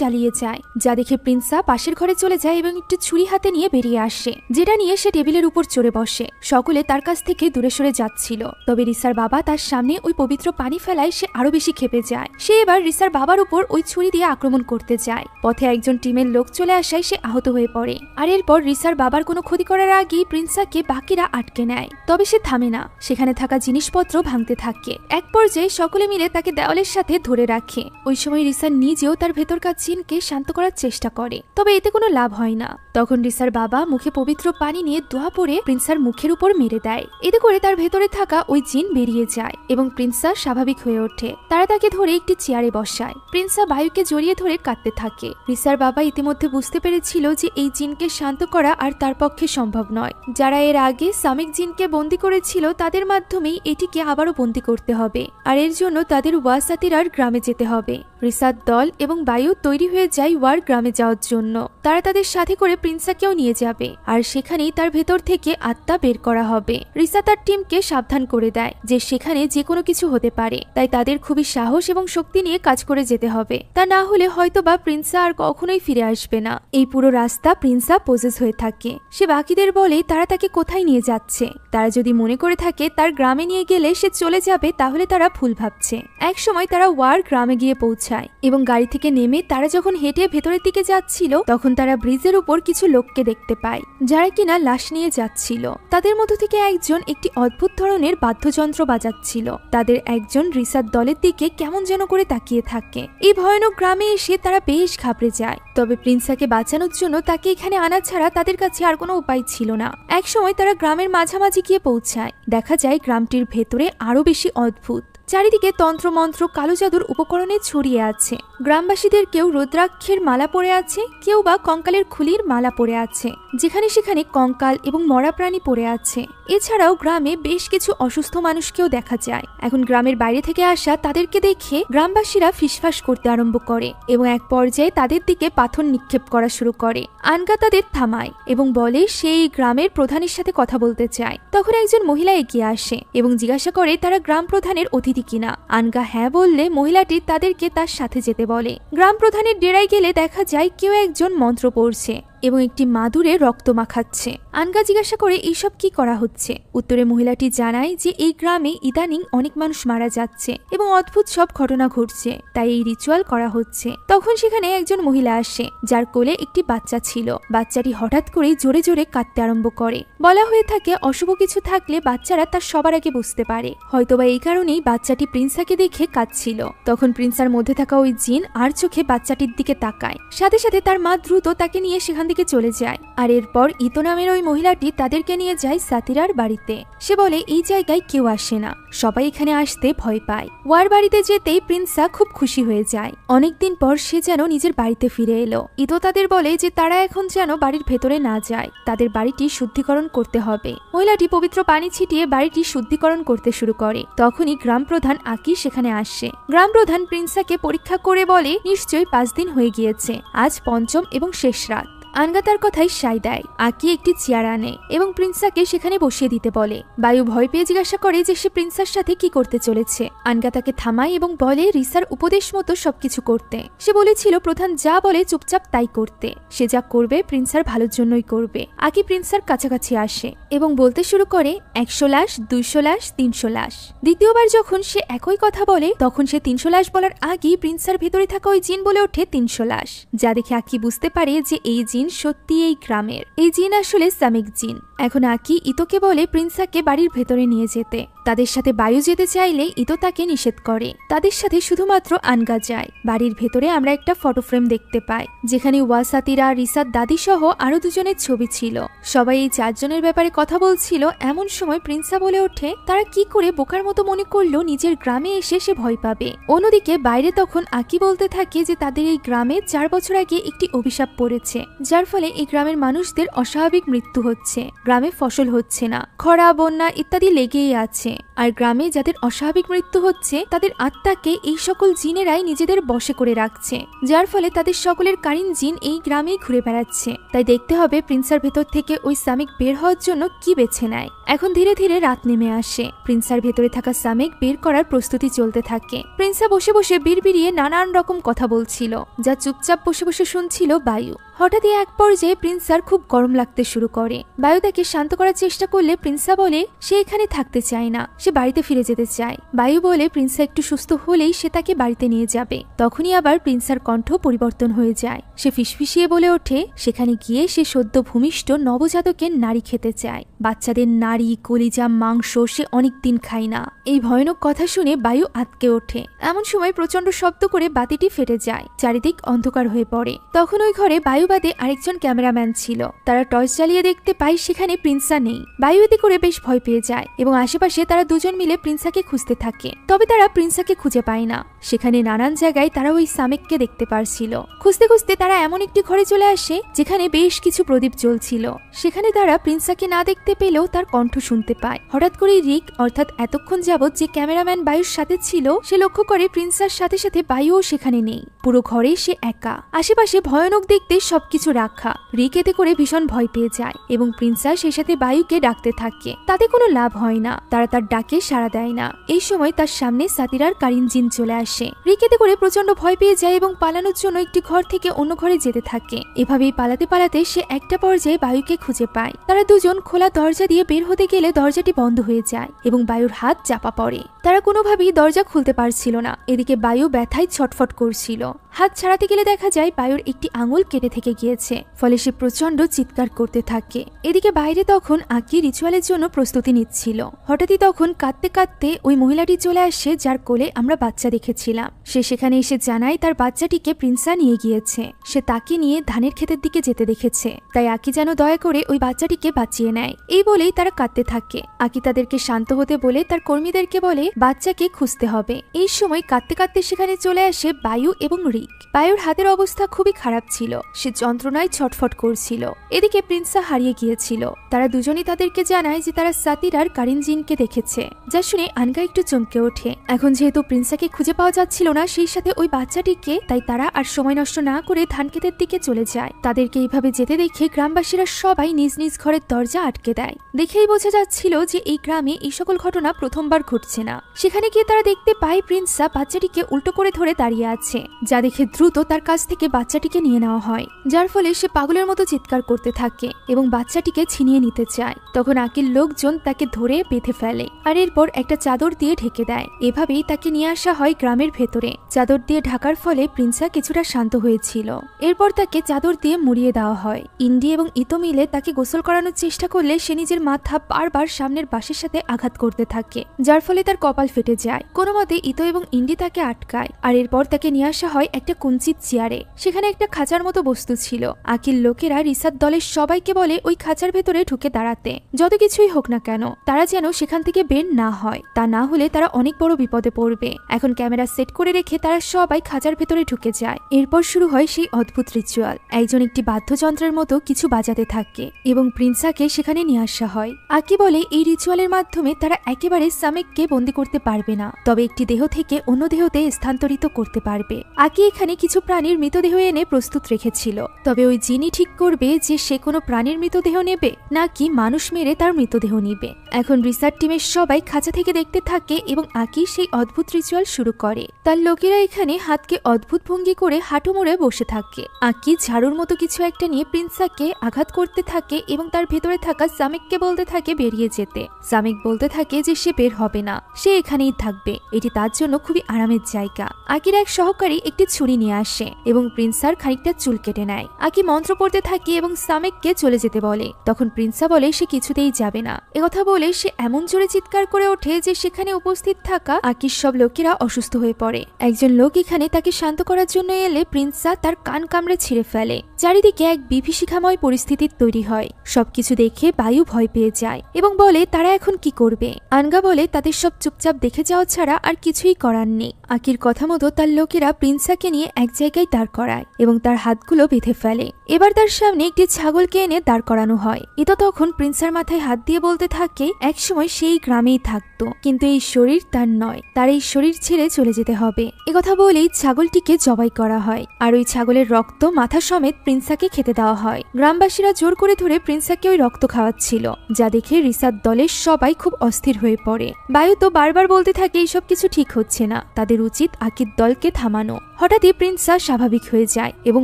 চালিয়ে যায়, যা দেখে প্রিন্সা পাশের ঘরে চলে যায় এবং একটি ছুরি হাতে নিয়ে বেরিয়ে আসে, যেটা নিয়ে সে টেবিলের উপর চড়ে বসে। সকলে তার কাছ থেকে দূরে সরে যাচ্ছিল, তবে রিসার বাবা তার সামনে ওই পবিত্র পানি ফেলায় সে আরো বেশি ক্ষেপে যায়। সে এবার রিসার বাবার উপর ওই ছুরি দিয়ে আক্রমণ করতে যায়। পথে একজন টিমের লোক চলে আসায় সে আহত হয়ে পড়ে। আর এরপর রিসার বাবার কোনো ক্ষতি করার আগেই প্রিন্সাকে বাকিরা আটকে নেয়, তবে সে থামে না। সেখানে থাকা জিনিসপত্র ভাঙতে থাকে। এক পর্যায়ে সকলে মিলে তাকে দেওয়ালের সাথে ধরে রাখে। ওই সময় রিসা নিজেও তার ভেতরকার জিনকে শান্ত করার চেষ্টা করে, তবে এতে কোনো লাভ হয় না। তখন রিসার বাবা মুখে পবিত্র পানি নিয়ে দোয়া পড়ে প্রিন্সার মুখের উপর মেরে দেয়। এতে করে তার ভেতরে থাকা ওই জিন বেরিয়ে যায় এবং প্রিন্সা স্বাভাবিক হয়ে ওঠে। তারা তাকে ধরে একটি চেয়ারে বসায়। প্রিন্সা বায়ুকে জড়িয়ে ধরে কাঁদতে থাকে। রিসার বাবা ইতিমধ্যে বুঝতে পেরেছিল যে এই জিনকে শান্ত করা আর তার পক্ষে সম্ভব নয়। যারা এর আগে সামিক জিনকে বন্দী করেছিল তাদের মাধ্যমেই এটিকে আবারও বন্দী করতে হবে, আর এর জন্য তাদের ওয়াসাতিরার গ্রামে যেতে হবে। রিসার দল এবং বায়ু তৈরি হয়ে যায় ওয়ার গ্রামে যাওয়ার জন্য। তারা তাদের সাথে করে প্রিন্সাকেও নিয়ে যাবে, আর সেখানেই তার ভেতর থেকে আত্মা বের করা হবে। রিসা তার টিমকে সাবধান করে দেয় যে সেখানে যে কোনো কিছু হতে পারে, তাই তাদের খুবই সাহস এবং শক্তি নিয়ে কাজ করে যেতে হবে। তা না হলে হয়তোবা প্রিন্সা আর কখনোই ফিরে আসবে না। এই পুরো রাস্তা প্রিন্সা পজেস হয়ে থাকে। সে বাকিদের বলে তারা তাকে কোথায় নিয়ে যাচ্ছে। তারা যদি মনে করে থাকে তার গ্রামে নিয়ে গেলে সে চলে যাবে, তাহলে তারা ভুল ভাবছে। এক সময় তারা ওয়ার গ্রামে গিয়ে পৌঁছায় এবং গাড়ি থেকে নেমে তারা যখন হেঁটে ভেতরের দিকে যাচ্ছিল, তখন তারা ব্রিজের উপর কিছু লোককে দেখতে পায় যারা কিনা লাশ নিয়ে যাচ্ছিল। তাদের মধ্য থেকে একজন একটি অদ্ভুত ধরনের বাদ্যযন্ত্র বাজাচ্ছিল। তাদের একজন রিসার দলের দিকে কেমন যেন করে তাকিয়ে থাকে। এই ভয়ানক গ্রামে এসে তারা বেশ ঘাবড়ে যায়, তবে প্রিন্সাকে বাঁচানোর জন্য তাকে এখানে আনা ছাড়া তাদের কাছে আর কোনো উপায় ছিল না। এক সময় তারা গ্রামের মাঝামাঝি গিয়ে পৌঁছায়। দেখা যায় গ্রামটির ভেতরে আরো বেশি অদ্ভুত। চারিদিকে তন্ত্রমন্ত্র, কালো জাদুর উপকরণে ছড়িয়ে আছে। গ্রামবাসীদের কেউ রুদ্রাক্ষের মালা পরে আছে, কেউ বা কঙ্কালের খুলির মালা পরে আছে, যেখানে সেখানে কঙ্কাল এবং মরা প্রাণী পড়ে আছে। এছাড়াও গ্রামে বেশ কিছু অসুস্থ মানুষকেও দেখা যায়। এখন গ্রামের বাইরে থেকে আসা তাদেরকে দেখে গ্রামবাসীরা ফিসফাস করতে আরম্ভ করে এবং এক পর্যায়ে তাদের দিকে পাথর নিক্ষেপ করা শুরু করে। আনগা তাদের থামায় এবং বলে সেই গ্রামের প্রধানের সাথে কথা বলতে চায়। তখন একজন মহিলা এগিয়ে আসে এবং জিজ্ঞাসা করে তারা গ্রাম প্রধানের অতিথি কিনা। আনগা হ্যাঁ বললে মহিলাটি তাদেরকে তার সাথে যেতে বলে। গ্রাম প্রধানের ডেরায় গেলে দেখা যায় কেউ একজন মন্ত্র পড়ছে এবং একটি মাদুরে রক্ত মাখাচ্ছে। আনগা জিজ্ঞাসা করে এইসব কি করা হচ্ছে। উত্তরে মহিলাটি জানায় যে এই গ্রামে ইদানিং অনেক মানুষ মারা যাচ্ছে এবং অদ্ভুত সব ঘটনা ঘটছে, তাই এই রিচুয়াল করা হচ্ছে। তখন সেখানে একজন মহিলা আসে যার কোলে একটি বাচ্চা ছিল। বাচ্চাটি হঠাৎ করে জোরে জোরে কাঁদতে আরম্ভ করে। বলা হয়ে থাকে অশুভ কিছু থাকলে বাচ্চারা তার সবার আগে বুঝতে পারে। হয়তোবা এই কারণেই বাচ্চাটি প্রিন্সাকে দেখে কাঁদছিল। তখন প্রিন্সার মধ্যে থাকা ওই জিন আর চোখে বাচ্চাটির দিকে তাকায়। সাথে সাথে তার মা দ্রুত তাকে নিয়ে সেখান থেকে চলে যায়। আর এরপর ইতো নামের ওই মহিলাটি তাদেরকে নিয়ে যায় সাতিরার বাড়িতে। সে বলে এই জায়গায় কেউ আসে না, সবাই এখানে আসতে ভয় পায়। ওয়ার বাড়িতে যেতেই প্রিন্সা খুব খুশি হয়ে যায়। অনেকদিন পর সে যেন নিজের বাড়িতে ফিরে এলো। ইতো তাদের বলে যে তারা এখন যেন বাড়ির ভেতরে না যায়, তাদের বাড়িটি শুদ্ধিকরণ করতে হবে। মহিলাটি পবিত্র পানি ছিটিয়ে বাড়িটি শুদ্ধিকরণ করতে শুরু করে। তখনই গ্রাম প্রধান আকি সেখানে আসে। গ্রাম প্রধান প্রিন্সাকে পরীক্ষা করে বলে নিশ্চয়ই 5 দিন হয়ে গিয়েছে, আজ পঞ্চম এবং শেষ রাত। আনগা তার কথাই সায় দেয়। আকি একটি চেয়ার আনে এবং প্রিন্সাকে সেখানে বসিয়ে দিতে বলে। বায়ু ভয় পেয়ে জিজ্ঞাসা করে যে সে প্রিন্সার সাথে কি করতে চলেছে। আনগা তাকে থামায় এবং বলে রিসার উপদেশ মতো সবকিছু করতে। সে বলেছিল প্রধান যা বলে চুপচাপ তাই করতে। সে যা করবে প্রিন্সার ভালোর জন্যই করবে। আকি প্রিন্সার কাছাকাছি আসে এবং বলতে শুরু করে 100 লাশ, 200 লাশ, 300 লাশ। দ্বিতীয়বার যখন সে একই কথা বলে তখন সে 300 লাশ বলার আগেই প্রিন্সার ভেতরে থাকা ওই জিন বলে ওঠে 300 লাশ, যা দেখে আকি বুঝতে পারে যে এই জিন জিন সত্যি এই গ্রামের। এই জিন আসলে সামেক জিন। এখন আকি ইতোকে বলে প্রিন্সাকে বাড়ির ভেতরে নিয়ে যেতে। তাদের সাথে বায়ু যেতে চাইলে ইতো তাকে নিষেধ করে। তাদের সাথে শুধুমাত্র আনগা যায়। বাড়ির ভেতরে আমরা একটা ফটো ফ্রেম দেখতে পাই, যেখানে ওয়াসাতিরা, রিসাত দাদি সহ আরো দুজনের ছবি ছিল। সবাই এই চারজনের ব্যাপারে কথা বলছিল। এমন সময় প্রিন্সা বলে ওঠে তারা কি করে বোকার মতো মনে করলো নিজের গ্রামে এসে সে ভয় পাবে। অন্যদিকে বাইরে তখন আকি বলতে থাকে যে তাদের এই গ্রামে 4 বছর আগে একটি অভিশাপ পড়েছে, যার ফলে এই গ্রামের মানুষদের অস্বাভাবিক মৃত্যু হচ্ছে। গ্রামে ফসল হচ্ছে না, খরা, বন্যা ইত্যাদি লেগেই আছে। আর গ্রামে যাদের অস্বাভাবিক মৃত্যু হচ্ছে তাদের আত্মাকে এই সকল জিনেরাই নিজেদের বশে করে রাখছে, যার ফলে তাদের সকলের কারিন জিন এই গ্রামেই ঘুরে বেড়াচ্ছে। তাই দেখতে হবে প্রিন্সার ভেতর থেকে ওই সামেক বের হওয়ার জন্য কি বেছে নেয়। এখন ধীরে ধীরে রাত নেমে আসে। প্রিন্সার ভেতরে থাকা সামেক বের করার প্রস্তুতি চলতে থাকে। প্রিন্সা বসে বসে বিড়বিড়িয়ে নানান রকম কথা বলছিল, যা চুপচাপ বসে বসে শুনছিল বায়ু। হঠাৎই এক পর্যায়ে প্রিন্সার খুব গরম লাগতে শুরু করে। বায়ু তাকে শান্ত করার চেষ্টা করলে প্রিন্সা বলে সে এখানে থাকতে চায় না, সে বাড়িতে ফিরে যেতে চায়। বায়ু বলে প্রিন্সা একটু সুস্থ হলেই সে তাকে বাড়িতে নিয়ে যাবে। তখনই আবার প্রিন্সার কণ্ঠ পরিবর্তন হয়ে যায়। সে ফিসফিসিয়ে বলে ওঠে সেখানে গিয়ে সে সদ্য ভূমিষ্ঠ নবজাতকের নারী খেতে চায়। বাচ্চাদের নারী, কলিজা, মাংস সে অনেকদিন খায় না। এই ভয়ানক কথা শুনে বায়ু আঁতকে ওঠে। এমন সময় প্রচন্ড শব্দ করে বাতিটি ফেটে যায়। চারিদিক অন্ধকার হয়ে পড়ে। তখন ওই ঘরে বায়ু বাদে আরেকজন ক্যামেরাম্যান ছিল। তারা টর্চ জ্বালিয়ে দেখতে পায় সেখানে প্রিন্সা নেই। বায়ু এতে করে বেশ ভয় পেয়ে যায় এবং আশেপাশে তারা দুজন মিলে প্রিন্সাকে খুঁজতে থাকে। তবে তারা প্রিন্সাকে খুঁজে পায় না। সেখানে নানান জায়গায় তারা ওই সামেককে দেখতে পারছিল। খুঁজতে খুঁজতে তারা এমন একটি ঘরে চলে আসে যেখানে বেশ কিছু প্রদীপ জ্বলছিল। সেখানে তারা প্রিন্সাকে না দেখতে পেলেও তার কণ্ঠ শুনতে পায়। হঠাৎ করে রিক, অর্থাৎ এতক্ষণ যাবৎ যে ক্যামেরাম্যান বায়ুর সাথে ছিল, সে লক্ষ্য করে প্রিন্সার সাথে সাথে বায়ুও সেখানে নেই। পুরো ঘরে সে একা। আশেপাশে ভয়ানক দেখতে সবকিছু রাখা। রিক এতে করে ভীষণ ভয় পেয়ে যায় এবং প্রিন্সা সেই সাথে বায়ুকে ডাকতে থাকে। তাতে কোনো লাভ হয় না। তারা তার ডাকে সাড়া দেয় না। এই সময় তার সামনে সাতিরার কারিন জিন চলে আসে। রিক এতে করে প্রচন্ড ভয় পেয়ে যায় এবং পালানোর জন্য একটি ঘর থেকে অন্য ঘরে যেতে থাকে। এভাবেই পালাতে পালাতে সে একটা পর্যায়ে বায়ুকে খুঁজে পায়। তারা দুজন খোলা দরজা দিয়ে বের হতে গেলে দরজাটি বন্ধ হয়ে যায় এবং বায়ুর হাত চাপা পড়ে। তারা কোনোভাবেই দরজা খুলতে পারছিল না। এদিকে বায়ু ব্যথায় ছটফট করছিল। হাত ছাড়াতে গেলে দেখা যায় বায়ুর একটি আঙুল কেটে থেকে গিয়েছে, ফলে সে প্রচন্ড চিৎকার করতে থাকে। এদিকে বাইরে তখন আকি রিচুয়ালের জন্য প্রস্তুতি নিচ্ছিল। হঠাৎই তখন কাঁদতে কাঁদতে ওই মহিলাটি চলে আসে যার কোলে আমরা বাচ্চা দেখেছিলাম। সে সেখানে এসে জানায় তার বাচ্চাটিকে প্রিন্সা নিয়ে গিয়েছে। সে তাকে নিয়ে ধানের ক্ষেতের দিকে যেতে দেখেছে। তাই আকি যেন দয়া করে ওই বাচ্চাটিকে বাঁচিয়ে নেয়। এই বলেই তারা কাঁদতে থাকে। আকি তাদেরকে শান্ত হতে বলে তার কর্মীদেরকে বলে বাচ্চাকে খুঁজতে হবে। এই সময় কাঁদতে কাঁদতে সেখানে চলে আসে বায়ু এবং রিক। বায়ুর হাতের অবস্থা খুবই খারাপ ছিল। সে যন্ত্রণায় ছটফট করছিল। এদিকে প্রিন্সা হারিয়ে গিয়েছিল। তারা দুজনই তাদেরকে জানায় যে তারা সাতিরার কারিন জিনকে দেখেছে, যা শুনে আনগা একটু চমকে ওঠে। এখন যেহেতু প্রিন্সাকে খুঁজে পাওয়া যাচ্ছিল না, সেই সাথে ওই বাচ্চাটিকে, তাই তারা আর সময় নষ্ট না করে ধানক্ষেতের দিকে চলে যায়। তাদেরকে এইভাবে যেতে দেখে গ্রামবাসীরা সবাই নিজ নিজ ঘরের দরজা আটকে দেয়। দেখেই বোঝা যাচ্ছিল যে এই গ্রামে এই সকল ঘটনা প্রথমবার ঘটছে না। সেখানে গিয়ে তারা দেখতে পায় প্রিন্সা বাচ্চাটিকে উল্টো করে ধরে দাঁড়িয়ে আছে, যা দেখে দ্রুত তার কাছ থেকে বাচ্চাটিকে নিয়ে নেওয়া হয়, যার ফলে সে পাগলের মতো চিৎকার করতে থাকে এবং বাচ্চাটিকে ছিনিয়ে নিতে চায়। তখন আকির লোকজন তাকে ধরে বেঁধে ফেলে আর এরপর একটা চাদর দিয়ে ঢেকে দেয়। এভাবেই তাকে নিয়ে আসা হয় গ্রামের ভেতরে। চাদর দিয়ে ঢাকার ফলে প্রিন্সা কিছুটা শান্ত হয়েছিল। এরপর তাকে চাদর দিয়ে মুড়িয়ে দেওয়া হয়। ইন্ডি এবং ইতো মিলে তাকে গোসল করানোর চেষ্টা করলে সে নিজের মাথা বারবার সামনের বাঁশের সাথে আঘাত করতে থাকে, যার ফলে তার কপাল ফেটে যায়। কোনো মতে ইতো এবং ইন্ডি তাকে আটকায় আর এরপর তাকে নিয়ে আসা হয় একটা কুঞ্চিত চেয়ারে। সেখানে একটা খাঁচার মতো বস্তু ছিল। আকির লোকেরা রিসাত দলের সবাইকে বলে ওই খাঁচার ভেতরে ঢুকে দাঁড়াতে। যত কিছুই হোক না কেন তারা যেন সেখান থেকে বের না হয়, তা না হলে তারা অনেক বড় বিপদে পড়বে। এখন ক্যামেরা সেট করে রেখে তারা সবাই খাঁচার ভেতরে ঢুকে যায়। এরপর শুরু হয় সেই অদ্ভুত রিচুয়াল। একজন একটি বাদ্যযন্ত্রের মতো কিছু বাজাতে থাকে এবং প্রিন্সাকে সেখানে নিয়ে আসা হয়। আকি বলে এই রিচুয়ালের মাধ্যমে তারা একেবারে সামেককে বন্দী করতে পারবে না, তবে একটি দেহ থেকে অন্য দেহতে স্থানান্তরিত করতে পারবে। আকি এখানে কিছু প্রাণীর মৃতদেহ এনে প্রস্তুত রেখেছিল, তবে ওই জিনি ঠিক করবে যে সে কোনো প্রাণীর মৃতদেহ নেবে নাকি মানুষ মেরে তার মৃতদেহ নিবে। এখন রিসার্চ টিমের সবাই খাঁচা থেকে দেখতে থাকে এবং আকি সেই অদ্ভুত রিচুয়াল শুরু করে। তার লোকেরা এখানে হাতকে অদ্ভুত ভঙ্গি করে হাঁটু মুড়ে বসে থাকে। আকি ঝাড়ুর মতো কিছু একটা নিয়ে প্রিন্সাকে আঘাত করতে থাকে এবং তার ভেতরে থাকা সামেককে বলতে থাকে বেরিয়ে যেতে। সামেক বলতে থাকে যে সে বের হবে না, সে এখানেই থাকবে, এটি তার জন্য খুবই আরামের জায়গা। আকির এক সহকারী একটি ছুরি নিয়ে আসে এবং প্রিন্সার খানিকটা চুল কেটে নেয়। আকি মন্ত্র পড়তে থাকে এবং সামেককে চলে যেতে বলে। তখন প্রিন্সা বলে সে কিছুতেই যাবে না। একথা বলে সে এমন জোরে চিৎকার করে ওঠে যে সেখানে উপস্থিত থাকা আকির সব লোকেরা অসুস্থ হয়ে পড়ে। একজন লোক এখানে তাকে শান্ত করার জন্য এলে প্রিন্সা তার কান কামড়ে ছিঁড়ে ফেলে। চারিদিকে এক বিভীষিকাময় পরিস্থিতি তৈরি হয়। সবকিছু দেখে বায়ু ভয় পেয়ে যায় এবং বলে তারা এখন কি করবে। আনগা বলে তাদের সব চুপচাপ দেখে যাওয়া ছাড়া আর কিছুই করার নেই। আকির কথা মতো তার লোকেরা প্রিন্সাকে নিয়ে এক জায়গায় দাঁড় করায় এবং তার হাতগুলো বেঁধে ফেলে। এবার তার সামনে একটি ছাগলকে এনে দাঁড় করানো হয়। এটা তখন প্রিন্সার মাথায় হাত দিয়ে বলতে থাকে একসময় সেই গ্রামেই থাকতো, কিন্তু এই শরীর তার নয়, তার এই শরীর ছেড়ে চলে যেতে হবে। একথা বলেই ছাগলটিকে জবাই করা হয় আর ওই ছাগলের রক্ত মাথা সমেত প্রিন্সাকে খেতে দেওয়া হয়। গ্রামবাসীরা জোর করে ধরে প্রিন্সাকে ওই রক্ত খাওয়াচ্ছিল, যা দেখে রিসার দলের সবাই খুব অস্থির হয়ে পড়ে। বায়ু তো বারবার বলতে থাকে এইসব কিছু ঠিক হচ্ছে না, তাদের উচিত আকির দলকে থামানো। হঠাৎই প্রিন্সা স্বাভাবিক হয়ে যায় এবং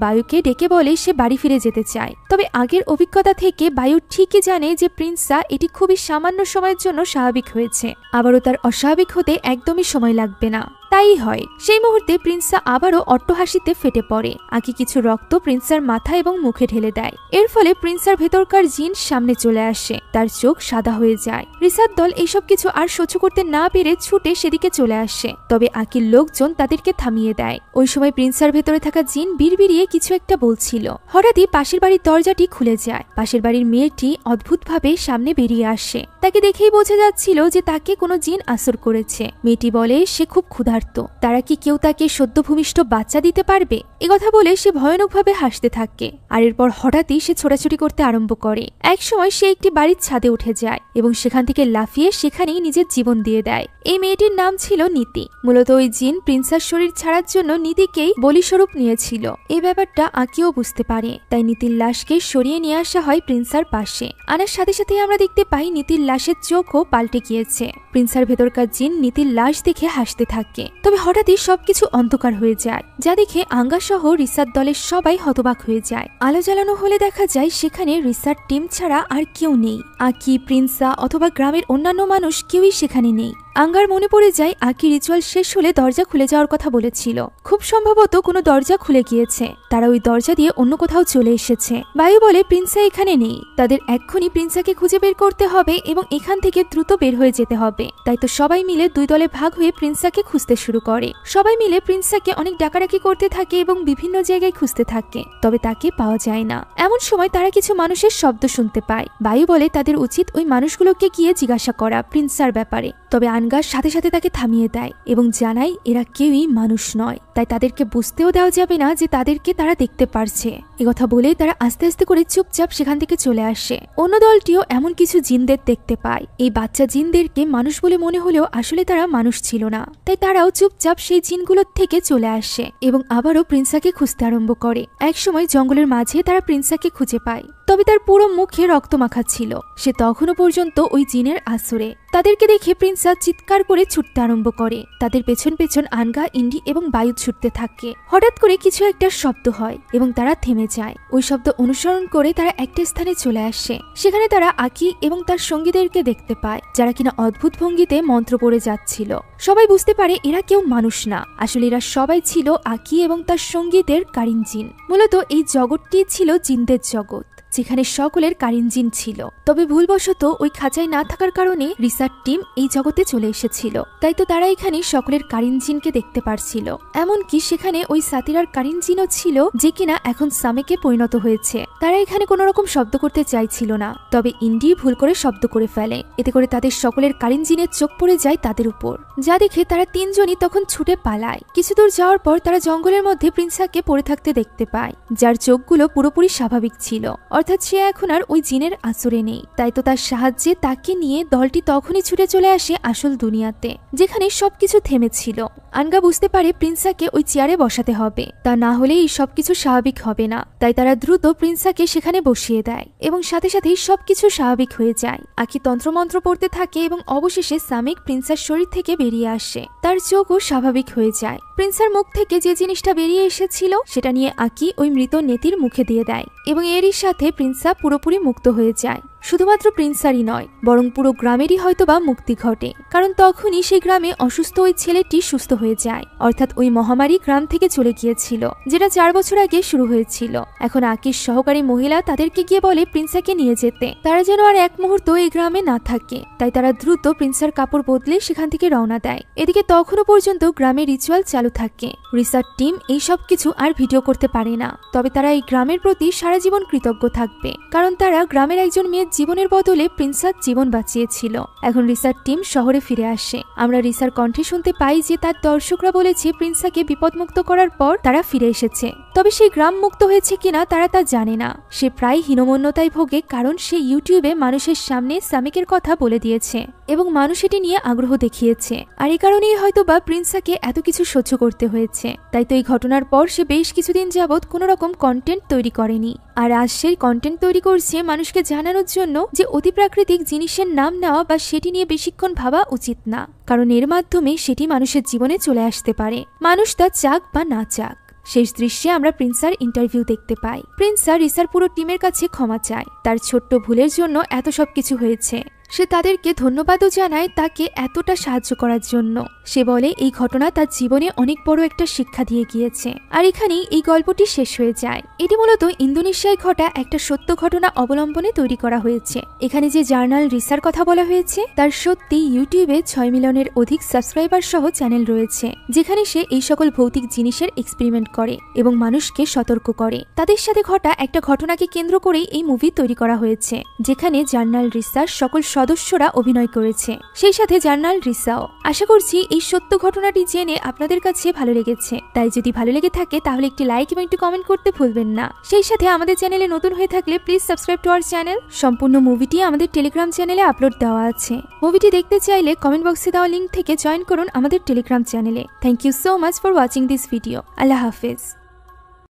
বায়ুকে ডেকে বলে সে বাড়ি ফিরে যেতে চায়। তবে আগের অভিজ্ঞতা থেকে বায়ু ঠিকই জানে যে প্রিন্সা এটি খুবই সামান্য সময়ের জন্য স্বাভাবিক হয়েছে, আবারও তার অস্বাভাবিক হতে একদমই সময় লাগবে না। তাই হয়। সেই মুহূর্তে প্রিন্সা আবারও অট্টহাসিতে ফেটে পড়ে। আকি কিছু রক্ত প্রিন্সার মাথা এবং মুখে ঢেলে দেয়। এর ফলে প্রিন্সার ভেতরকার জিন সামনে চলে আসে, তার চোখ সাদা হয়ে যায়। রিসার দল এইসব কিছু আর সহ্য করতে না পেরে ছুটে সেদিকে চলে আসে, তবে আকির লোকজন তাদেরকে থামিয়ে দেয়। ওই সময় প্রিন্সার ভেতরে থাকা জিন বিড়বিড়িয়ে কিছু একটা বলছিল। হঠাৎই পাশের বাড়ির দরজাটি খুলে যায়। পাশের বাড়ির মেয়েটি অদ্ভুতভাবে সামনে বেরিয়ে আসে। তাকে দেখেই বোঝা যাচ্ছিল যে তাকে কোনো জিন আসর করেছে। মেয়েটি বলে সে খুব ক্ষুধার্ত, তারা কি কেউ তাকে সদ্য ভূমিষ্ঠ বাচ্চা দিতে পারবে। একথা বলে সে ভয়ানকভাবে হাসতে থাকে আর এরপর হঠাৎই সে ছোটাছুটি করতে আরম্ভ করে। একসময় সে একটি বাড়ির ছাদে উঠে যায় এবং সেখান থেকে লাফিয়ে সেখানেই নিজের জীবন দিয়ে দেয়। এই মেয়েটির নাম ছিল নীতি। মূলত ওই জিন প্রিন্সার শরীর ছাড়ার জন্য নীতিকেই বলিস্বরূপ নিয়েছিল। এই ব্যাপারটা আকিও বুঝতে পারে, তাই নীতির লাশকে সরিয়ে নিয়ে আসা হয় প্রিন্সার পাশে। আনার সাথে সাথে আমরা দেখতে পাই নীতির লাশের চোখও পাল্টে গিয়েছে। প্রিন্সার ভেতরকার জিন নীতির লাশ দেখে হাসতে থাকে, তবে হঠাৎই সবকিছু অন্ধকার হয়ে যায়, যা দেখে আঙ্গা সহ রিসার দলের সবাই হতবাক হয়ে যায়। আলো জ্বালানো হলে দেখা যায় সেখানে রিসার টিম ছাড়া আর কেউ নেই। আকি, প্রিন্সা অথবা গ্রামের অন্যান্য মানুষ কেউই সেখানে নেই। আঙ্গার মনে পড়ে যায় আকি রিচুয়াল শেষ হলে দরজা খুলে যাওয়ার কথা বলেছিল। খুব সম্ভবত কোনো দরজা খুলে গিয়েছে, তারা ওই দরজা দিয়ে অন্য কোথাও চলে এসেছে। বায়ু বলে প্রিন্সা এখানে নেই, তাদের এক্ষুনি প্রিন্সাকে খুঁজে বের করতে হবে এবং এখান থেকে দ্রুত বের হয়ে যেতে হবে। তাই তো সবাই মিলে দুই দলে ভাগ হয়ে প্রিন্সাকে খুঁজতে শুরু করে। সবাই মিলে প্রিন্সাকে অনেক ডাকাডাকি করতে থাকে এবং বিভিন্ন জায়গায় খুঁজতে থাকে, তবে তাকে পাওয়া যায় না। এমন সময় তারা কিছু মানুষের শব্দ শুনতে পায়। বায়ু বলে তাদের উচিত ওই মানুষগুলোকে গিয়ে জিজ্ঞাসা করা প্রিন্সার ব্যাপারে, তবে আনগার সাথে সাথে তাকে থামিয়ে দেয় এবং জানায় এরা কেউই মানুষ নয়, তাই তাদেরকে বুঝতেও দেওয়া যাবে না যে তাদেরকে তারা দেখতে পারছে। একথা বলে তারা আস্তে আস্তে করে চুপচাপ সেখান থেকে চলে আসে। অন্য দলটিও এমন কিছু জিনদের দেখতে পায়। এই বাচ্চা জিনদেরকে মানুষ বলে মনে হলেও আসলে তারা মানুষ ছিল না, তাই তারাও চুপচাপ সেই জিনগুলোর থেকে চলে আসে এবং আবারও প্রিন্সাকে খুঁজতে আরম্ভ করে। একসময় জঙ্গলের মাঝে তারা প্রিন্সাকে খুঁজে পায়, তবে তার পুরো মুখে রক্ত মাখা ছিল। সে তখনও পর্যন্ত ওই জিনের আসরে। তাদেরকে দেখে প্রিন্সা চিৎকার করে ছুটতে আরম্ভ করে। তাদের পেছন পেছন আনগা, ইন্ডি এবং বায়ু ছুটতে থাকে। হঠাৎ করে কিছু একটা শব্দ হয় এবং তারা থেমে যায়। ওই শব্দ অনুসরণ করে তারা একটা স্থানে চলে আসে। সেখানে তারা আকি এবং তার সঙ্গীদেরকে দেখতে পায়, যারা কিনা অদ্ভুত ভঙ্গিতে মন্ত্র পড়ে যাচ্ছিল। সবাই বুঝতে পারে এরা কেউ মানুষ না, আসলে এরা সবাই ছিল আকি এবং তার সঙ্গীদের কারিন জিন। মূলত এই জগৎটি ছিল জিনদের জগৎ, যেখানে সকলের কারিন জিন ছিল। তবে ভুলবশত ওই খাঁচায় না থাকার কারণে রিসার টিম এই জগতে চলে এসেছিল, তাই তো তারা এখানে সকলের কারিন জিনকে দেখতে পারছিল। এমনকি সেখানে ওই সাতিরার কারিন জিনও ছিল, যে কিনা এখন সামেকে পরিণত হয়েছে। তারা এখানে কোনো রকম শব্দ করতে চাইছিল না, তবে ইন্ডি ভুল করে শব্দ করে ফেলে। এতে করে তাদের সকলের কারিন জিনের চোখ পড়ে যায় তাদের উপর, যা দেখে তারা তিনজনই তখন ছুটে পালায়। কিছু দূর যাওয়ার পর তারা জঙ্গলের মধ্যে প্রিন্সাকে পড়ে থাকতে দেখতে পায়, যার চোখগুলো পুরোপুরি স্বাভাবিক ছিল, অর্থাৎ সে এখন আর ওই জিনের আসরে নেই। তাই তো তার সাহায্যে তাকে নিয়ে দলটি তখনই ছুটে চলে আসে আসল দুনিয়াতে, যেখানে সবকিছু থেমেছিল। আনগা বুঝতে পারে প্রিন্সাকে ওই চেয়ারে বসাতে হবে, তা না হলে এই সবকিছু স্বাভাবিক হবে না। তাই তারা দ্রুত প্রিন্সাকে সেখানে বসিয়ে দেয় এবং সাথে সাথেই সবকিছু স্বাভাবিক হয়ে যায়। আকি তন্ত্রমন্ত্র পড়তে থাকে এবং অবশেষে সামিক প্রিন্সার শরীর থেকে বেরিয়ে আসে। তার চোখও স্বাভাবিক হয়ে যায়। প্রিন্সার মুখ থেকে যে জিনিসটা বেরিয়ে এসেছিল সেটা নিয়ে আকি ওই মৃত নেতির মুখে দিয়ে দেয় এবং এরই সাথে প্রিন্সা পুরোপুরি মুক্ত হয়ে যায়। শুধুমাত্র প্রিন্সারই নয়, বরং পুরো গ্রামেরই হয়তোবা মুক্তি ঘটে। কারণ তখনই সেই গ্রামে অসুস্থ ওই ছেলেটি সুস্থ হয়ে যায়, অর্থাৎ ওই মহামারী গ্রাম থেকে চলে গিয়েছিল, যেটা 4 বছর আগে শুরু হয়েছিল। এখন আকিশ সহকারী মহিলা তাদেরকে গিয়ে বলে প্রিন্সাকে নিয়ে যেতে, তারা যেন আর এক মুহূর্ত এই গ্রামে না থাকে। তাই তারা দ্রুত প্রিন্সার কাপড় বদলে সেখান থেকে রওনা দেয়। এদিকে তখনও পর্যন্ত গ্রামে রিচুয়াল চালু থাকে। রিসার্চ টিম এই সব কিছু আর ভিডিও করতে পারে না, তবে তারা এই গ্রামের প্রতি সারা জীবন কৃতজ্ঞ থাকবে, কারণ তারা গ্রামের একজন মেয়ের জীবনের বদলে প্রিন্সার জীবন বাঁচিয়েছিল। এখন রিসার্চ টিম শহরে ফিরে আসে। আমরা রিসার কণ্ঠে শুনতে পাই যে তার দর্শকরা বলেছে প্রিন্সাকে বিপদমুক্ত করার পর তারা ফিরে এসেছে, তবে সেই গ্রাম মুক্ত হয়েছে কিনা তারা তা জানে না। সে প্রায় হীনমন্যতায় ভোগে, কারণ সে ইউটিউবে মানুষের সামনে সামিকের কথা বলে দিয়েছে এবং মানুষ এটি নিয়ে আগ্রহ দেখিয়েছে, আর এই কারণেই হয়তোবা প্রিন্সাকে এত কিছু সহ্য করতে হয়েছে। তাই তো এই ঘটনার পর সে বেশ কিছুদিন যাবৎ কোনো রকম কন্টেন্ট তৈরি করেনি, আর আজ সেই কন্টেন্ট তৈরি করছে মানুষকে জানানোর জন্য যে অতিপ্রাকৃতিক জিনিসের নাম নেওয়া বা সেটি নিয়ে বেশিক্ষণ ভাবা উচিত না, কারণ এর মাধ্যমে সেটি মানুষের জীবনে চলে আসতে পারে, মানুষ তা চাক বা না চাক। শেষ দৃশ্যে আমরা প্রিন্সার ইন্টারভিউ দেখতে পাই। প্রিন্সার রিসার পুরো টিমের কাছে ক্ষমা চায়, তার ছোট্ট ভুলের জন্য এত সব কিছু হয়েছে। সে তাদেরকে ধন্যবাদও জানায় তাকে এতটা সাহায্য করার জন্য। সে বলে এই ঘটনা তার জীবনে অনেক বড় একটা শিক্ষা দিয়ে গিয়েছে। আর এখানেই এই গল্পটি শেষ হয়ে যায়। এটি মূলত ইন্দোনেশিয়ায় ঘটা একটা সত্য ঘটনা অবলম্বনে তৈরি করা হয়েছে। এখানে যে জার্নাল রিসার কথা বলা হয়েছে তার সত্যি ইউটিউবে 6 মিলিয়নের অধিক সাবস্ক্রাইবার সহ চ্যানেল রয়েছে, যেখানে সে এই সকল ভৌতিক জিনিসের এক্সপেরিমেন্ট করে এবং মানুষকে সতর্ক করে। তাদের সাথে ঘটা একটা ঘটনাকে কেন্দ্র করেই এই মুভি তৈরি করা হয়েছে, যেখানে জার্নাল রিসার সকল সদস্যরা অভিনয় করেছে, সেই সাথে জার্নাল রিসাও। আশা করছি এই সত্য ঘটনাটি জেনে আপনাদের কাছে ভালো লেগেছে। তাই যদি ভালো লেগে থাকে তাহলে একটি লাইক এবং একটি কমেন্ট করতে ভুলবেন না। সেই সাথে আমাদের চ্যানেলে নতুন হয়ে থাকলে please subscribe to our channel. সম্পূর্ণ মুভিটি আমাদের টেলিগ্রাম চ্যানেলে আপলোড দেওয়া আছে। মুভিটি দেখতে চাইলে কমেন্ট বক্সে দেওয়া লিঙ্ক থেকে জয়েন করুন আমাদের টেলিগ্রাম চ্যানেলে। Thank you so much for watching this video. আল্লাহ হাফেজ।